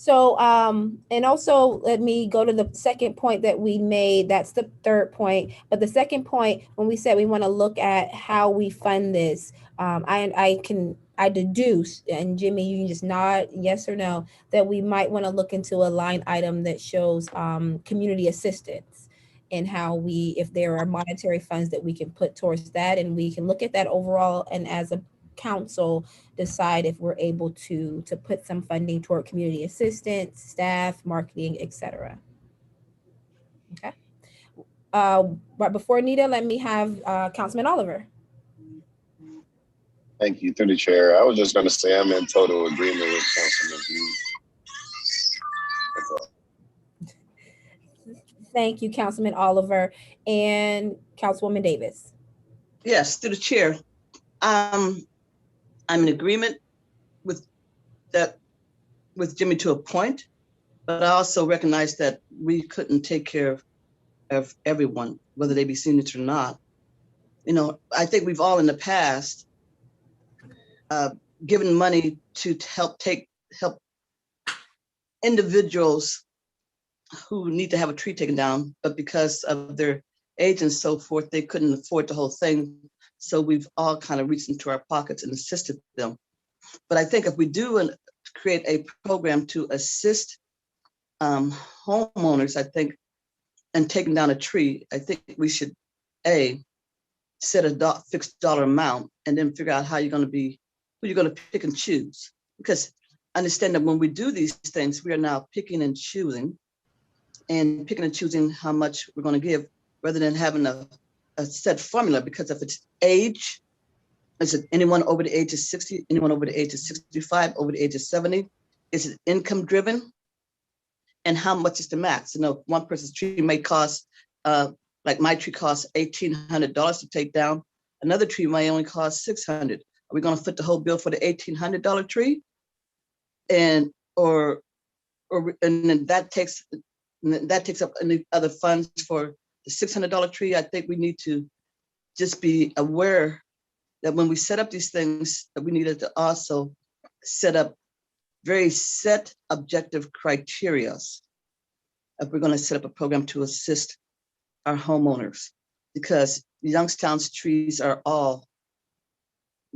So, and also let me go to the second point that we made. That's the third point. But the second point, when we said we want to look at how we fund this, I deduce, and Jimmy, you can just nod yes or no, that we might want to look into a line item that shows community assistance and how we, if there are monetary funds that we can put towards that, and we can look at that overall, and as a council decide if we're able to put some funding toward community assistance, staff, marketing, etc. Okay. Right before Anita, let me have Councilman Oliver. Thank you, through the chair. I was just going to say I'm in total agreement with Councilman Hughes. That's all. Thank you, Councilman Oliver. And Councilwoman Davis. Yes, through the chair. I'm in agreement with that, with Jimmy to a point, but I also recognize that we couldn't take care of everyone, whether they be seniors or not. You know, I think we've all in the past given money to help individuals who need to have a tree taken down, but because of their age and so forth, they couldn't afford the whole thing. So we've all kind of reached into our pockets and assisted them. But I think if we do create a program to assist homeowners, I think, and taking down a tree, I think we should set a fixed dollar amount and then figure out how you're going to who you're going to pick and choose. Because understand that when we do these things, we are now picking and choosing how much we're going to give, rather than having a set formula. Because if it's age, is it anyone over the age of 60, anyone over the age of 65, over the age of 70? Is it income driven? And how much is the max? You know, one person's tree may cost, like my tree costs $1,800 to take down. Another tree may only cost $600. Are we going to foot the whole bill for the $1,800 tree? And then that takes up any other funds for the $600 tree. I think we need to just be aware that when we set up these things, that we needed to also set up very set objective criteria if we're going to set up a program to assist our homeowners, because Youngstown's trees are all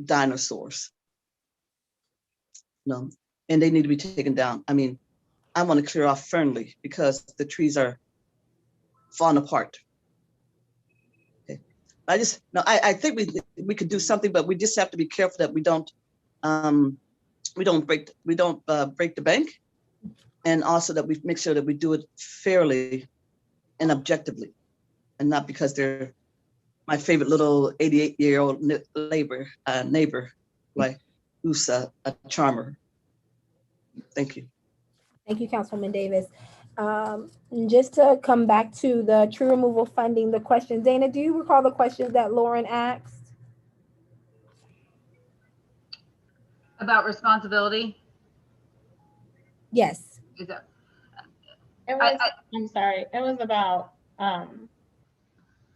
dinosaurs. No, and they need to be taken down. I mean, I want to clear off Fernley because the trees are falling apart. Okay. I think we could do something, but we just have to be careful that we don't break the bank, and also that we make sure that we do it fairly and objectively, and not because they're my favorite little 88-year-old neighbor, like who's a charmer. Thank you. Thank you, Councilwoman Davis. Just to come back to the tree removal funding, the question, Dana, do you recall the questions that Lauren asked? About responsibility? Yes. Is that, It was, I'm sorry, it was about,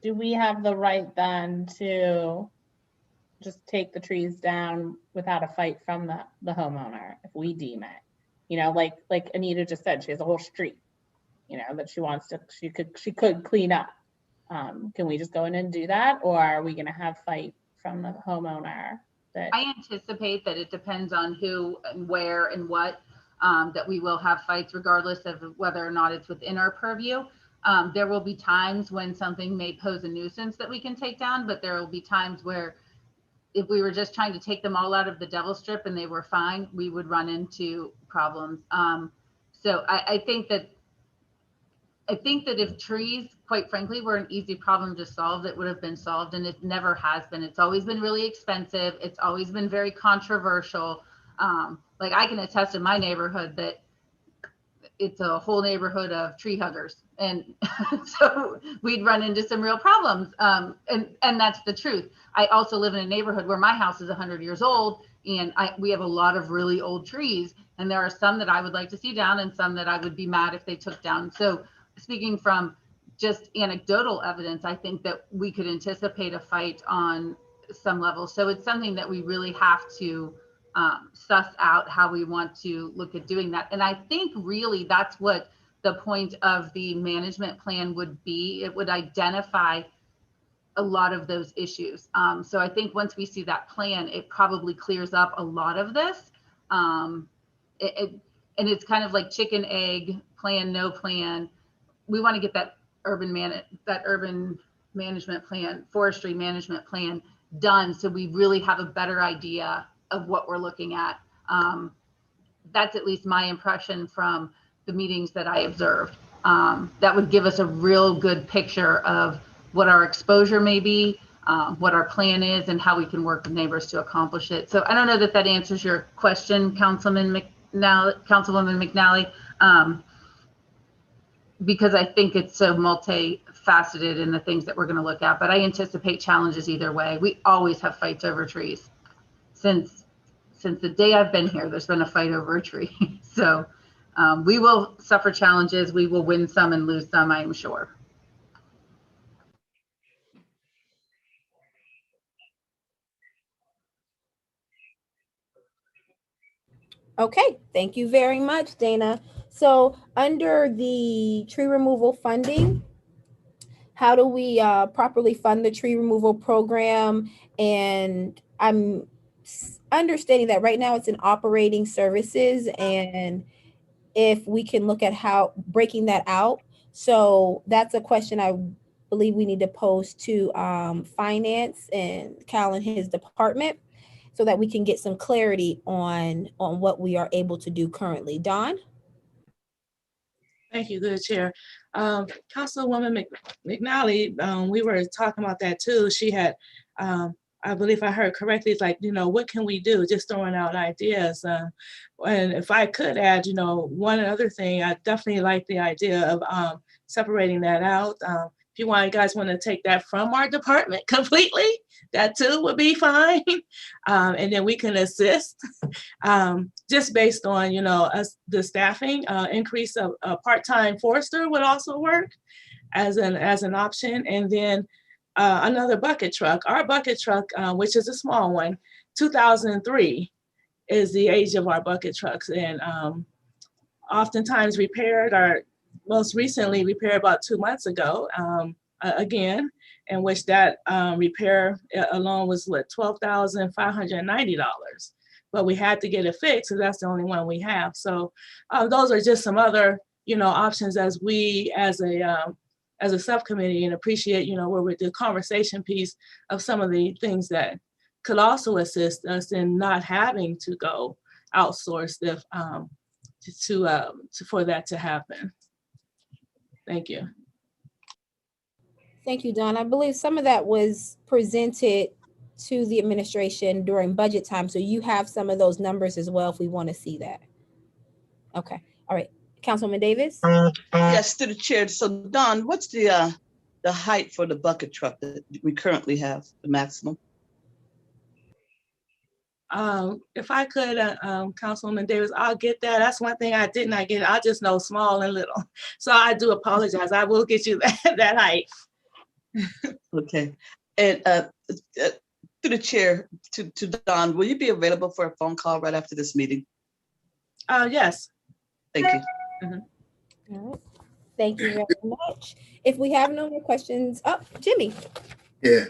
do we have the right then to just take the trees down without a fight from the homeowner if we deem it? You know, like Anita just said, she has a whole street, you know, that she wants to, she could clean up. Can we just go in and do that? Or are we gonna have fight from the homeowner? I anticipate that it depends on who and where and what, that we will have fights regardless of whether or not it's within our purview. There will be times when something may pose a nuisance that we can take down, but there will be times where if we were just trying to take them all out of the devil strip and they were fine, we would run into problems. So I think that if trees, quite frankly, were an easy problem to solve, it would have been solved, and it never has been. It's always been really expensive. It's always been very controversial. Like I can attest in my neighborhood that it's a whole neighborhood of tree huggers. And so we'd run into some real problems. And that's the truth. I also live in a neighborhood where my house is 100 years old, and we have a lot of really old trees. And there are some that I would like to see down and some that I would be mad if they took down. So speaking from just anecdotal evidence, I think that we could anticipate a fight on some level. So it's something that we really have to suss out how we want to look at doing that. And I think really that's what the point of the management plan would be. It would identify a lot of those issues. So I think once we see that plan, it probably clears up a lot of this. And it's kind of like chicken, egg, plan, no plan. We want to get that urban management plan, forestry management plan done, so we really have a better idea of what we're looking at. That's at least my impression from the meetings that I observed. That would give us a real good picture of what our exposure may be, what our plan is, and how we can work with neighbors to accomplish it. So I don't know that that answers your question, Councilwoman McNally, because I think it's so multifaceted in the things that we're going to look at. But I anticipate challenges either way. We always have fights over trees. Since the day I've been here, there's been a fight over a tree. So we will suffer challenges. We will win some and lose some, I am sure. Okay, thank you very much, Dana. So under the tree removal funding, how do we properly fund the tree removal program? And I'm understanding that right now it's in operating services, and if we can look at how breaking that out. So that's a question I believe we need to pose to finance and Cal and his department, so that we can get some clarity on what we are able to do currently. Dawn? Thank you, good chair. Councilwoman McNally, we were talking about that too. She had, I believe I heard correctly, it's like, what can we do? Just throwing out ideas. And if I could add, one other thing, I definitely like the idea of separating that out. If you guys want to take that from our department completely, that too would be fine. And then we can assist just based on, the staffing. Increase of a part-time forester would also work as an option. And then another bucket truck. Our bucket truck, which is a small one, 2003 is the age of our bucket trucks, and oftentimes repaired, or most recently repaired about 2 months ago, again, in which that repair alone was $12,590. But we had to get it fixed, so that's the only one we have. So those are just some other, options as we, as a subcommittee, and appreciate, where we the conversation piece of some of the things that could also assist us in not having to go outsource if for that to happen. Thank you. Thank you, Dawn. I believe some of that was presented to the administration during budget time. So you have some of those numbers as well if we want to see that. Okay. All right. Councilwoman Davis? Yes, to the chair. So Don, what's the height for the bucket truck that we currently have, the maximum? If I could, Councilwoman Davis, I'll get that. That's one thing I did not get. I just know small and little. So I do apologize. I will get you that height. Okay. And to the chair, to Don, will you be available for a phone call right after this meeting? Yes. Thank you. Mm-hmm. All right. Thank you very much. If we have no more questions, Jimmy. Yeah,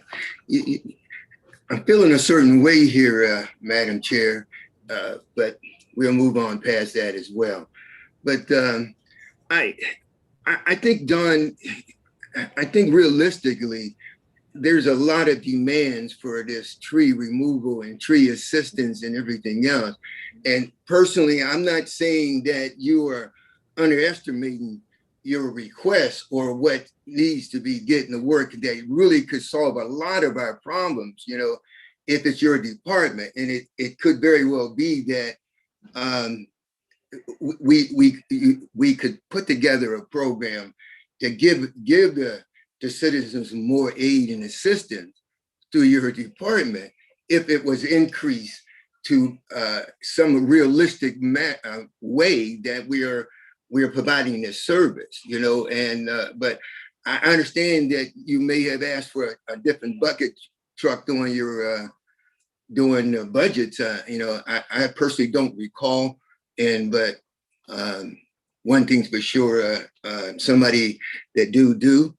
I'm feeling a certain way here, Madam Chair, but we'll move on past that as well. But I think, Don, I think realistically, there's a lot of demands for this tree removal and tree assistance and everything else. And personally, I'm not saying that you are underestimating your request or what needs to be getting the work that really could solve a lot of our problems, if it's your department. And it could very well be that we could put together a program to give the citizens more aid and assistance through your department if it was increased to some realistic way that we are providing this service, and but I understand that you may have asked for a different bucket truck on your doing the budgets. I personally don't recall, but one thing's for sure, somebody that do,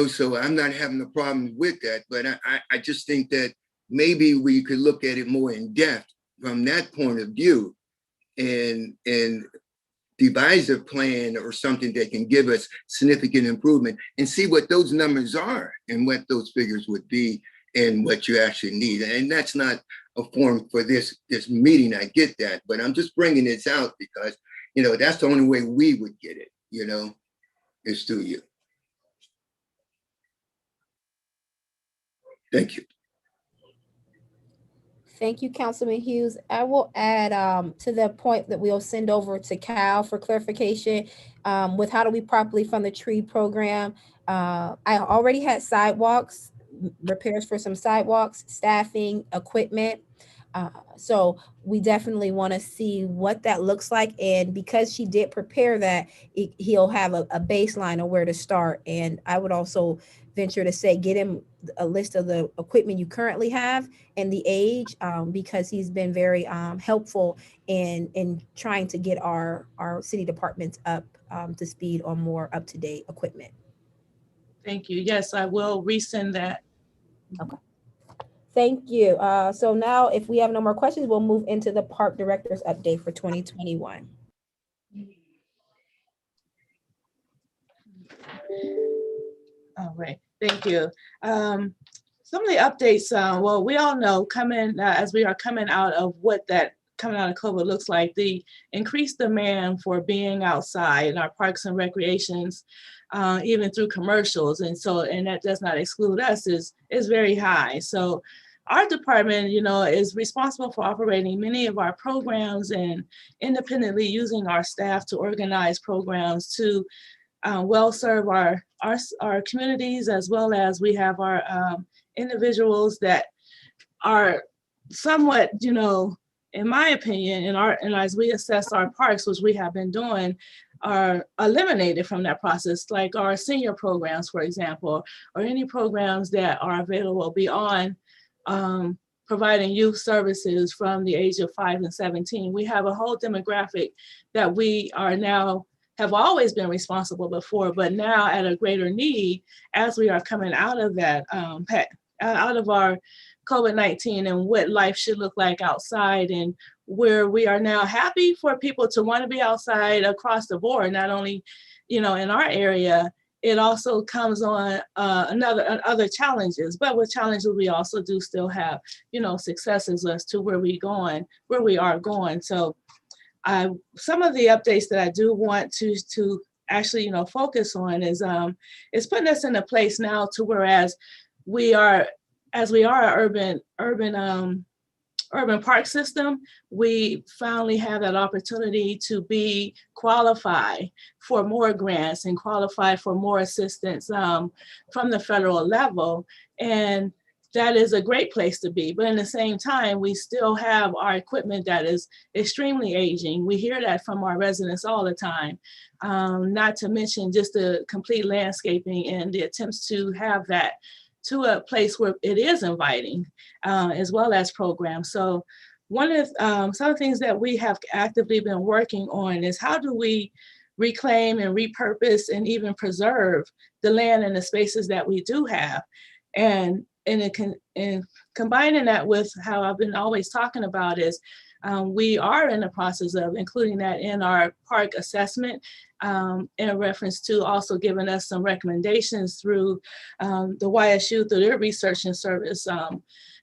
so I'm not having a problem with that. But I just think that maybe we could look at it more in depth from that point of view and devise a plan or something that can give us significant improvement and see what those numbers are and what those figures would be and what you actually need. And that's not a forum for this meeting. I get that, but I'm just bringing this out because, that's the only way we would get it, is through you. Thank you. Thank you, Councilman Hughes. I will add to the point that we'll send over to Cal for clarification with how do we properly fund the tree program. I already had sidewalks, repairs for some sidewalks, staffing, equipment. So we definitely want to see what that looks like. And because she did prepare that, he'll have a baseline of where to start. And I would also venture to say, get him a list of the equipment you currently have and the age, because he's been very helpful in trying to get our city departments up to speed on more up-to-date equipment. Thank you. Yes, I will resend that. Okay. Thank you. So now if we have no more questions, we'll move into the park director's update for 2021. All right, thank you. Some of the updates, well, we all know as we are coming out of coming out of COVID looks like, the increased demand for being outside in our parks and recreations, even through commercials. And that does not exclude us, is very high. So our department, is responsible for operating many of our programs and independently using our staff to organize programs to well serve our communities, as well as we have our individuals that are somewhat, in my opinion, and as we assess our parks, which we have been doing, are eliminated from that process, like our senior programs, for example, or any programs that are available beyond providing youth services from the age of 5 and 17. We have a whole demographic that we are now have always been responsible before, but now at a greater need as we are coming out of that, out of our COVID-19 and what life should look like outside, and where we are now happy for people to want to be outside across the board, not only, in our area. It also comes on other challenges, but with challenges, we also do still have, successes as to where we are going. So some of the updates that I do want to actually, focus on is putting us in a place now to whereas we are an urban park system, we finally have that opportunity to be qualified for more grants and qualify for more assistance from the federal level. And that is a great place to be. But in the same time, we still have our equipment that is extremely aging. We hear that from our residents all the time, not to mention just the complete landscaping and the attempts to have that to a place where it is inviting, as well as programs. So one of some of the things that we have actively been working on is how do we reclaim and repurpose and even preserve the land and the spaces that we do have. And combining that with how I've been always talking about is we are in the process of including that in our park assessment, in reference to also giving us some recommendations through the YSU through their research and service.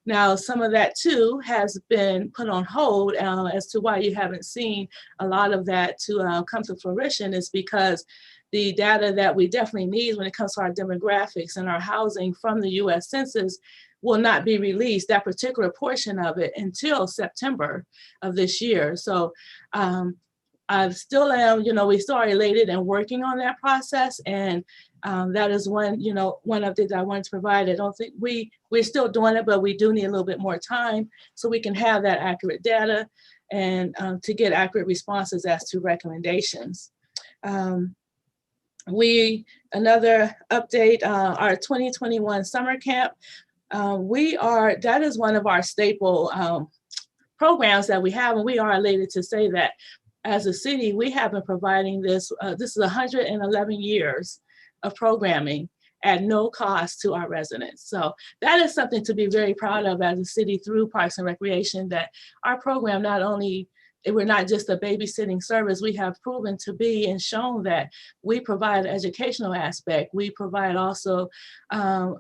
Now, some of that too has been put on hold as to why you haven't seen a lot of that to come to fruition is because the data that we definitely need when it comes to our demographics and our housing from the US Census will not be released, that particular portion of it, until September of this year. So I still am, we still are elated and working on that process. And that is one update that I wanted to provide. I don't think we're still doing it, but we do need a little bit more time so we can have that accurate data and to get accurate responses as to recommendations. Another update, our 2021 summer camp That is one of our staple programs that we have, and we are elated to say that as a city, we have been providing this. This is 111 years of programming at no cost to our residents. So that is something to be very proud of as a city through Parks and Recreation, that our program we're not just a babysitting service. We have proven to be and shown that we provide an educational aspect. We provide also fun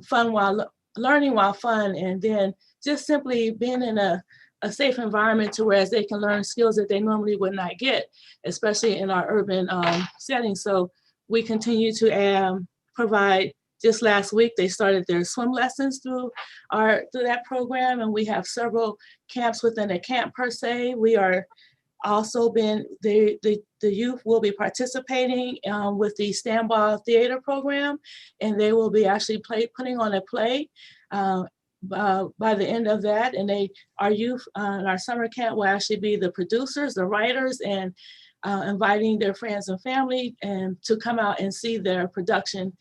while learning while fun, and then just simply being in a safe environment to whereas they can learn skills that they normally would not get, especially in our urban setting. So we continue to provide. Just last week, they started their swim lessons through that program, and we have several camps within a camp per se. We are also the youth will be participating with the Standball Theater program, and they will be actually putting on a play by the end of that. And our youth in our summer camp will actually be the producers, the writers, and inviting their friends and family and to come out and see their production.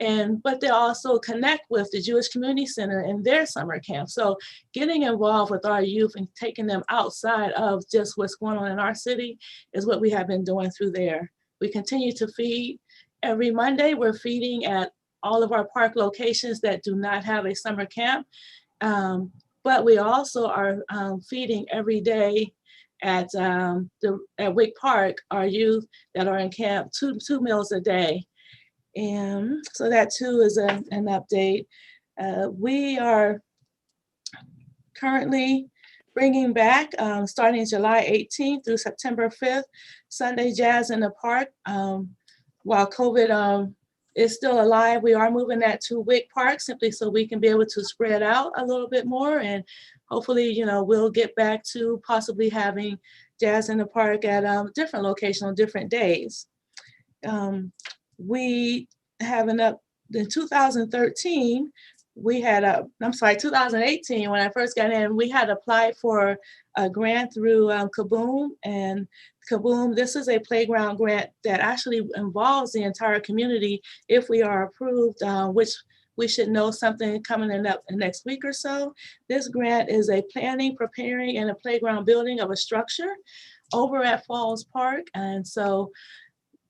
But they also connect with the Jewish Community Center in their summer camp. So getting involved with our youth and taking them outside of just what's going on in our city is what we have been doing through there. We continue to feed. Every Monday, we're feeding at all of our park locations that do not have a summer camp. But we also are feeding every day at Wick Park, our youth that are in camp, two meals a day. And so that too is an update. We are currently bringing back, starting July 18th through September 5th, Sunday Jazz in the Park. While COVID is still alive, we are moving that to Wick Park simply so we can be able to spread out a little bit more. And hopefully, we'll get back to possibly having Jazz in the Park at a different location on different days. We have in 2013, 2018, when I first got in, we had applied for a grant through Kaboom. And Kaboom, this is a playground grant that actually involves the entire community if we are approved, which we should know something coming in up next week or so. This grant is a planning, preparing, and a playground building of a structure over at Falls Park. And so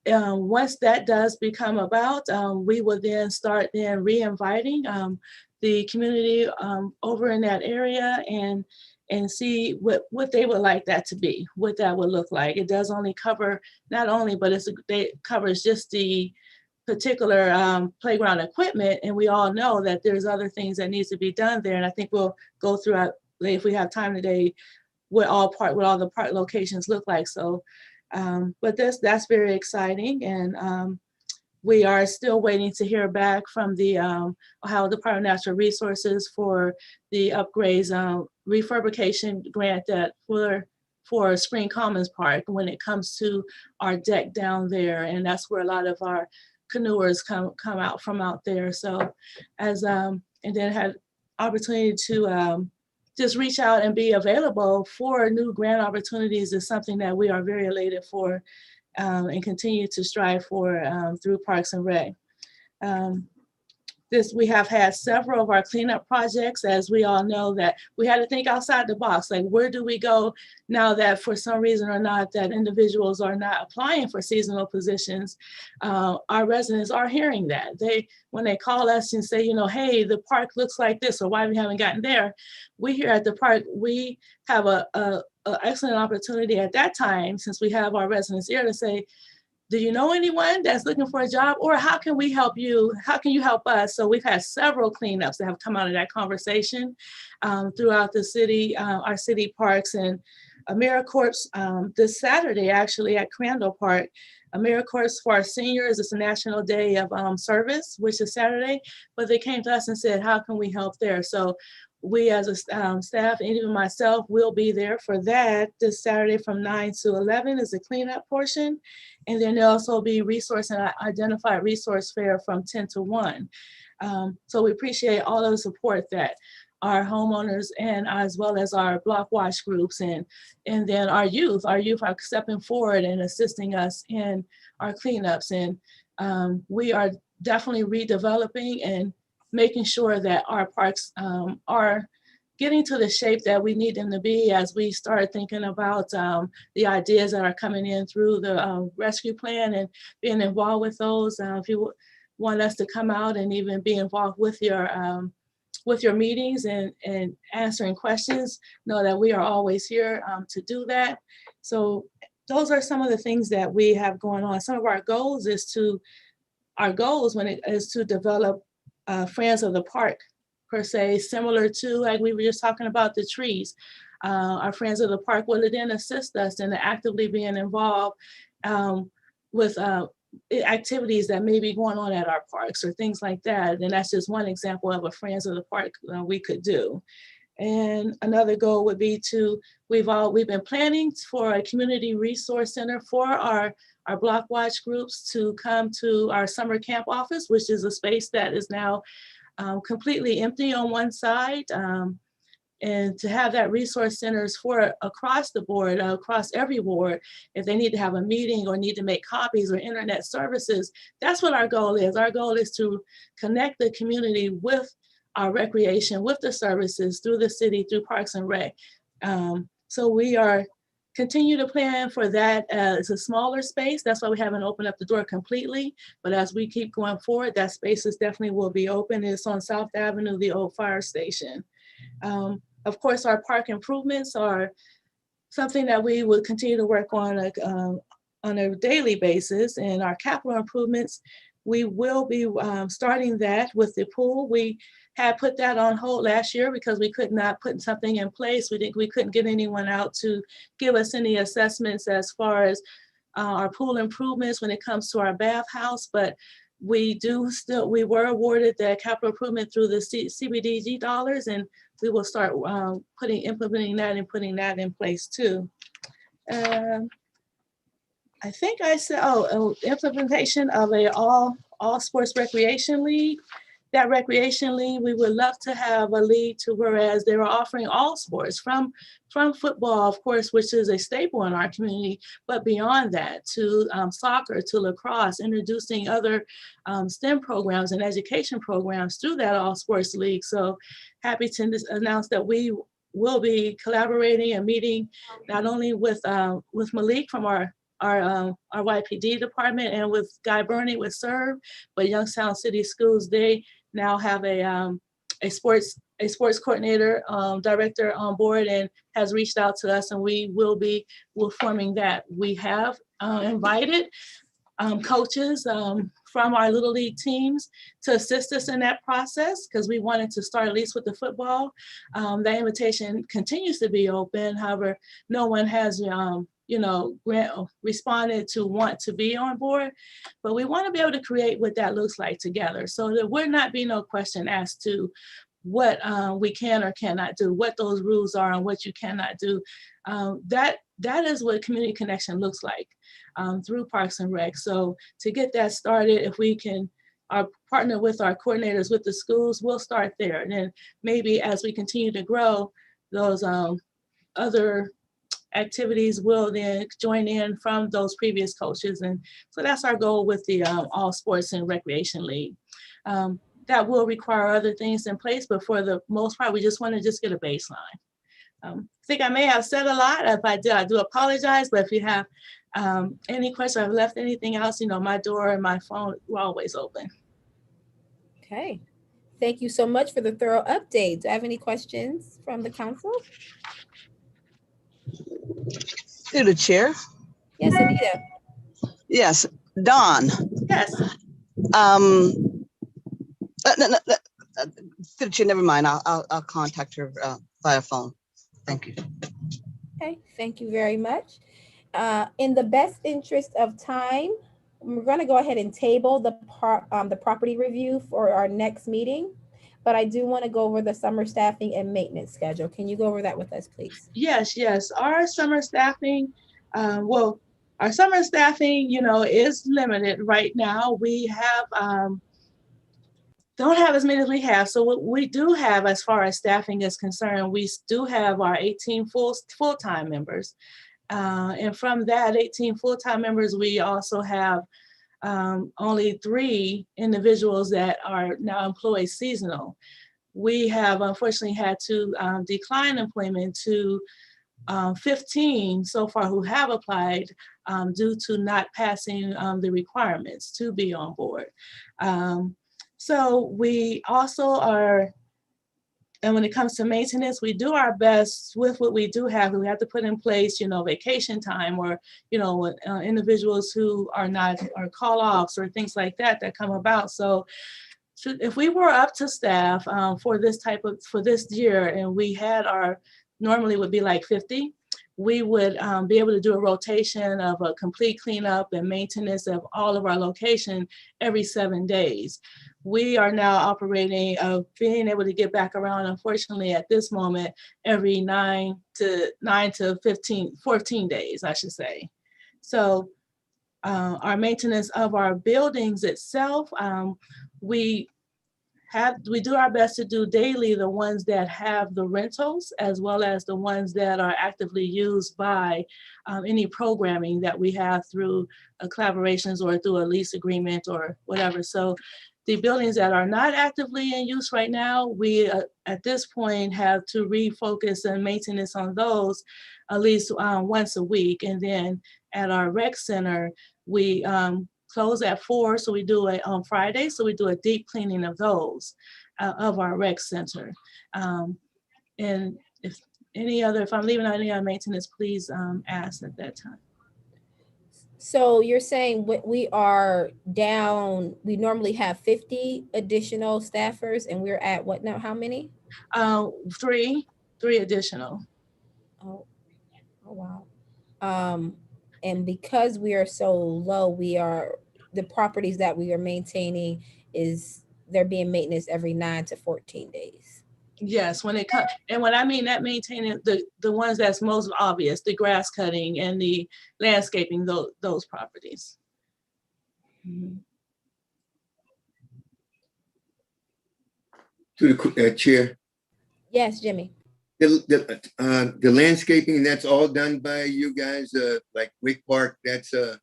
once that does become about, we will then start re-inviting the community over in that area and see what they would like that to be, what that would look like. It does only cover, not only, but it covers just the particular playground equipment. And we all know that there's other things that needs to be done there. And I think we'll go through, if we have time today, what all the park locations look like. So. But that's very exciting, and we are still waiting to hear back from the Ohio Department of Natural Resources for the upgrades refurbishment grant that for Spring Commons Park when it comes to our deck down there, and that's where a lot of our canoers come out from out there. So and then had opportunity to just reach out and be available for new grant opportunities is something that we are very elated for and continue to strive for through Parks and Rec. We have had several of our cleanup projects, as we all know, that we had to think outside the box. Like, where do we go now that for some reason or not that individuals are not applying for seasonal positions? Our residents are hearing that. When they call us and say, hey, the park looks like this, or why we haven't gotten there, we here at the park, we have a excellent opportunity at that time, since we have our residents here, to say, do you know anyone that's looking for a job, or how can we help you? How can you help us? So we've had several cleanups that have come out of that conversation throughout the city, our city parks, and AmeriCorps this Saturday, actually at Crandall Park. AmeriCorps for our seniors, it's a National Day of Service, which is Saturday, but they came to us and said, how can we help there? So we as a staff, and even myself, will be there for that this Saturday from 9 to 11 is the cleanup portion. And then there'll also be resource and identified resource fair from 10 to 1. So we appreciate all of the support that our homeowners and as well as our block watch groups and then our youth are stepping forward and assisting us in our cleanups. And we are definitely redeveloping and making sure that our parks are getting to the shape that we need them to be as we start thinking about the ideas that are coming in through the rescue plan and being involved with those. If you want us to come out and even be involved with your meetings and answering questions, know that we are always here to do that. So those are some of the things that we have going on. Some of our goals when it is to develop Friends of the Park, per se, similar to like we were just talking about the trees. Our Friends of the Park will then assist us in actively being involved with activities that may be going on at our parks or things like that. And that's just one example of a Friends of the Park we could do. And another goal would be we've been planning for a community resource center for our Block Watch groups to come to our summer camp office, which is a space that is now completely empty on one side. And to have that resource centers for across the board, across every ward, if they need to have a meeting or need to make copies or internet services, that's what our goal is. Our goal is to connect the community with our recreation, with the services through the city, through Parks and Rec. So we are continue to plan for that. It's a smaller space. That's why we haven't opened up the door completely. But as we keep going forward, that space definitely will be open. It's on South Avenue, the old fire station. Of course, our park improvements are something that we will continue to work on a daily basis. And our capital improvements, we will be starting that with the pool. We had put that on hold last year because we could not put something in place. We couldn't get anyone out to give us any assessments as far as our pool improvements when it comes to our bathhouse. But we were awarded the capital improvement through the CBDG dollars, and we will start implementing that and putting that in place too. I think I said, implementation of a all sports recreation league. That recreation league, we would love to have a league to whereas they were offering all sports from football, of course, which is a staple in our community, but beyond that to soccer, to lacrosse, introducing other STEM programs and education programs through that all sports league. So happy to announce that we will be collaborating and meeting not only with Malik from our YPD department and with Guy Burney with SERV, but Youngstown City Schools, they now have a sports coordinator director on board and has reached out to us, and we're forming that. We have invited coaches from our Little League teams to assist us in that process because we wanted to start at least with the football. That invitation continues to be open. However, no one has responded to want to be on board, but we want to be able to create what that looks like together so there would not be no question as to what we can or cannot do, what those rules are and what you cannot do. That is what community connection looks like through Parks and Rec. So to get that started, if we can partner with our coordinators with the schools, we'll start there. And then maybe as we continue to grow, those other activities will then join in from those previous coaches. And so that's our goal with the All Sports and Recreation League. That will require other things in place, but for the most part, we just want to get a baseline. I think I may have said a lot. If I did, I do apologize, but if you have any questions, I've left anything else, my door and my phone are always open. Okay. Thank you so much for the thorough update. Do I have any questions from the council? Through the chair. Yes, Anita. Yes, Dawn. Yes. Through the chair, never mind. I'll contact her via phone. Thank you. Okay, thank you very much. In the best interest of time, we're going to go ahead and table the property review for our next meeting. But I do want to go over the summer staffing and maintenance schedule. Can you go over that with us, please? Yes. Our summer staffing, our summer staffing, is limited right now. We don't have as many as we have. So what we do have as far as staffing is concerned, we do have our 18 full-time members. And from that 18 full-time members, we also have only 3 individuals that are now employed seasonal. We have unfortunately had to decline employment to 15 so far who have applied due to not passing the requirements to be on board. So we also are, and when it comes to maintenance, we do our best with what we do have. We have to put in place, vacation time, or, individuals who are not, or call offs or things like that come about. So if we were up to staff for this year, and we had normally would be like 50, we would be able to do a rotation of a complete cleanup and maintenance of all of our location every 7 days. We are now operating of being able to get back around, unfortunately, at this moment, every 9 to 14 days, I should say. So our maintenance of our buildings itself, we do our best to do daily the ones that have the rentals, as well as the ones that are actively used by any programming that we have through collaborations or through a lease agreement or whatever. So the buildings that are not actively in use right now, we at this point have to refocus and maintenance on those at least once a week. And then at our rec center, we close at 4, so we do it on Friday. So we do a deep cleaning of those, of our rec center. And if I'm leaving out any other maintenance, please ask at that time. So you're saying we are down, we normally have 50 additional staffers, and we're at what now, how many? 3 additional. Oh wow. And because we are so low, the properties that we are maintaining they're being maintenance every 9 to 14 days. Yes, when it comes, and when I mean that, maintaining the ones that's most obvious, the grass cutting and the landscaping, those properties. Mm-hmm. To the chair. Yes, Jimmy. The landscaping, that's all done by you guys, like Wick Park, that's the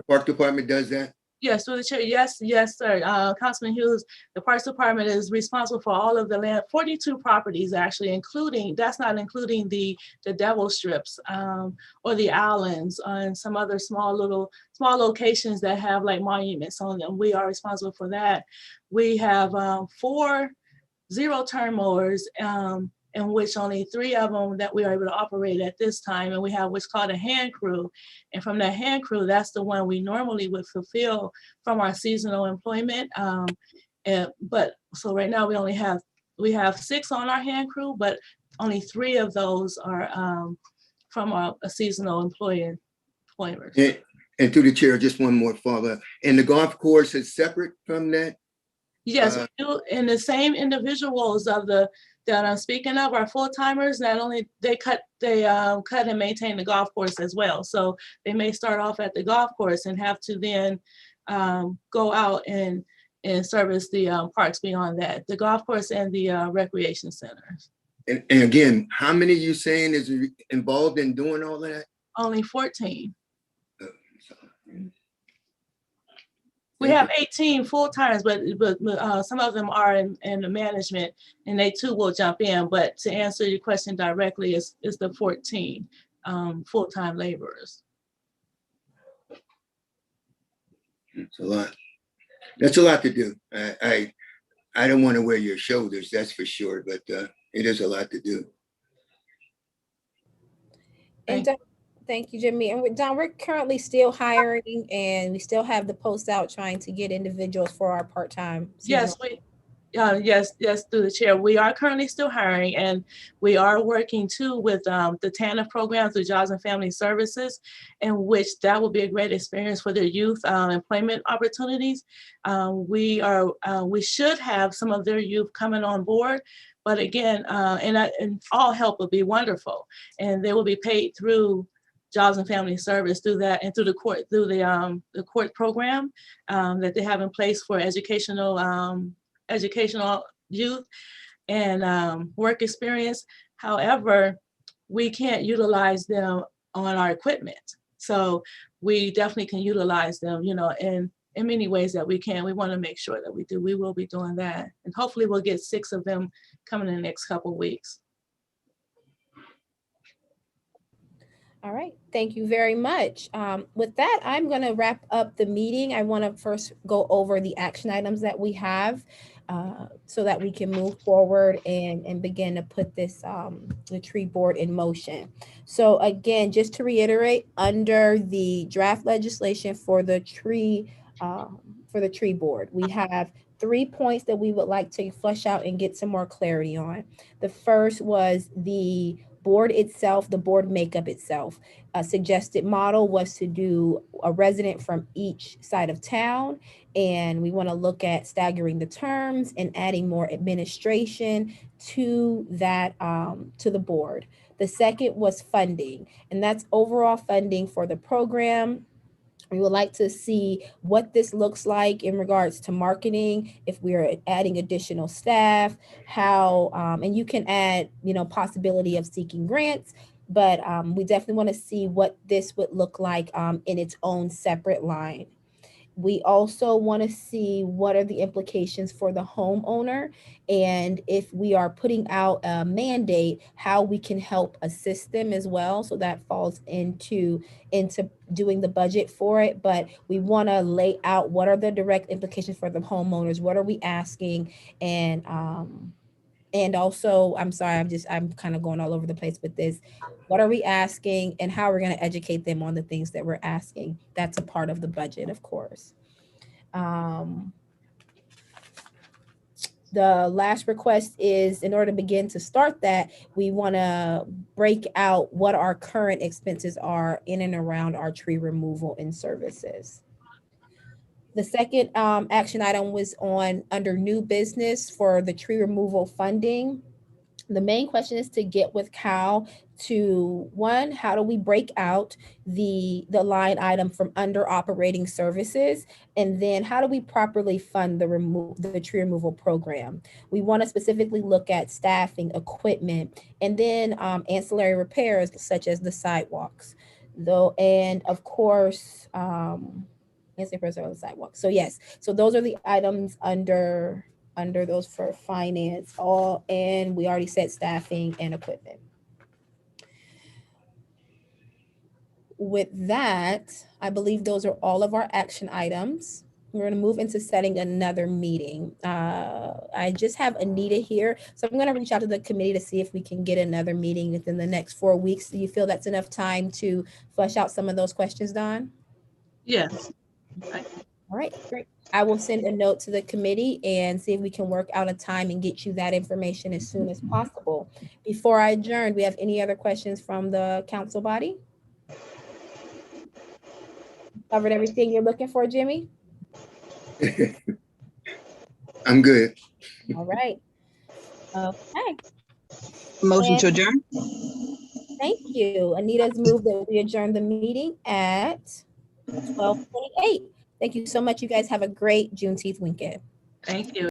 park department does that? Yes, through the chair. Yes, sir. Councilman Hughes, the Parks Department is responsible for all of the land, 42 properties actually, that's not including the Devil Strips or the islands and some other small locations that have like monuments on them. We are responsible for that. We have 4 zero-turn mowers, in which only 3 of them that we are able to operate at this time. And we have what's called a hand crew. And from that hand crew, that's the one we normally would fulfill from our seasonal employment. But so right now we have 6 on our hand crew, but only 3 of those are from a seasonal employment. And through the chair, just one more follow-up. And the golf course is separate from that? Yes, we do. And the same individuals that I'm speaking of are full-timers. Not only they cut and maintain the golf course as well. So they may start off at the golf course and have to then go out and service the parks beyond that, the golf course and the recreation centers. And again, how many you saying is involved in doing all that? Only 14. We have 18 full-timers, but some of them are in the management, and they too will jump in. But to answer your question directly, is the 14 full-time laborers. It's a lot. That's a lot to do. I don't want to wear your shoulders, that's for sure, but it is a lot to do. And thank you, Jimmy. And Don, we're currently still hiring, and we still have the posts out trying to get individuals for our part-time. Yes, yes, through the chair. We are currently still hiring, and we are working too with the TANF program through Jobs and Family Services, in which that will be a great experience for their youth employment opportunities. We should have some of their youth coming on board, but again, and all help would be wonderful, and they will be paid through Jobs and Family Service through that, and through the court program that they have in place for educational youth and work experience. However, we can't utilize them on our equipment. So we definitely can utilize them, you know, in many ways that we can. We want to make sure that we do. We will be doing that. And hopefully we'll get 6 of them coming in the next couple of weeks. All right, thank you very much. With that, I'm going to wrap up the meeting. I want to first go over the action items that we have so that we can move forward and begin to put this the tree board in motion. So again, just to reiterate, under the draft legislation for the tree board, we have 3 points that we would like to flesh out and get some more clarity on. The first was the board itself, the board makeup itself. A suggested model was to do a resident from each side of town, and we want to look at staggering the terms and adding more administration to that, to the board. The second was funding, and that's overall funding for the program. We would like to see what this looks like in regards to marketing, if we're adding additional staff, how, and you can add, you know, possibility of seeking grants, but we definitely want to see what this would look like in its own separate line. We also want to see what are the implications for the homeowner, and if we are putting out a mandate, how we can help assist them as well. So that falls into doing the budget for it, but we want to lay out what are the direct implications for the homeowners, what are we asking, and also, I'm sorry, I'm kind of going all over the place with this. What are we asking and how we're going to educate them on the things that we're asking? That's a part of the budget, of course. The last request is, in order to begin to start that, we want to break out what our current expenses are in and around our tree removal and services. The second action item was under new business for the tree removal funding. The main question is to get with Cal to, one, how do we break out the line item from under operating services? And then how do we properly fund the tree removal program? We want to specifically look at staffing, equipment, and then ancillary repairs such as the sidewalks. And of course, ancillary repairs on the sidewalks. So yes, so those are the items under those for finance, and we already said staffing and equipment. With that, I believe those are all of our action items. We're going to move into setting another meeting. I just have Anita here, so I'm going to reach out to the committee to see if we can get another meeting within the next 4 weeks. Do you feel that's enough time to flesh out some of those questions, Dawn? Yes. All right, great. I will send a note to the committee and see if we can work out a time and get you that information as soon as possible. Before I adjourn, do we have any other questions from the council body? Covered everything you're looking for, Jimmy? I'm good. All right. Okay. Motion to adjourn? Thank you. Anita's moved that we adjourn the meeting at 12:28. Thank you so much. You guys have a great Juneteenth weekend. Thank you.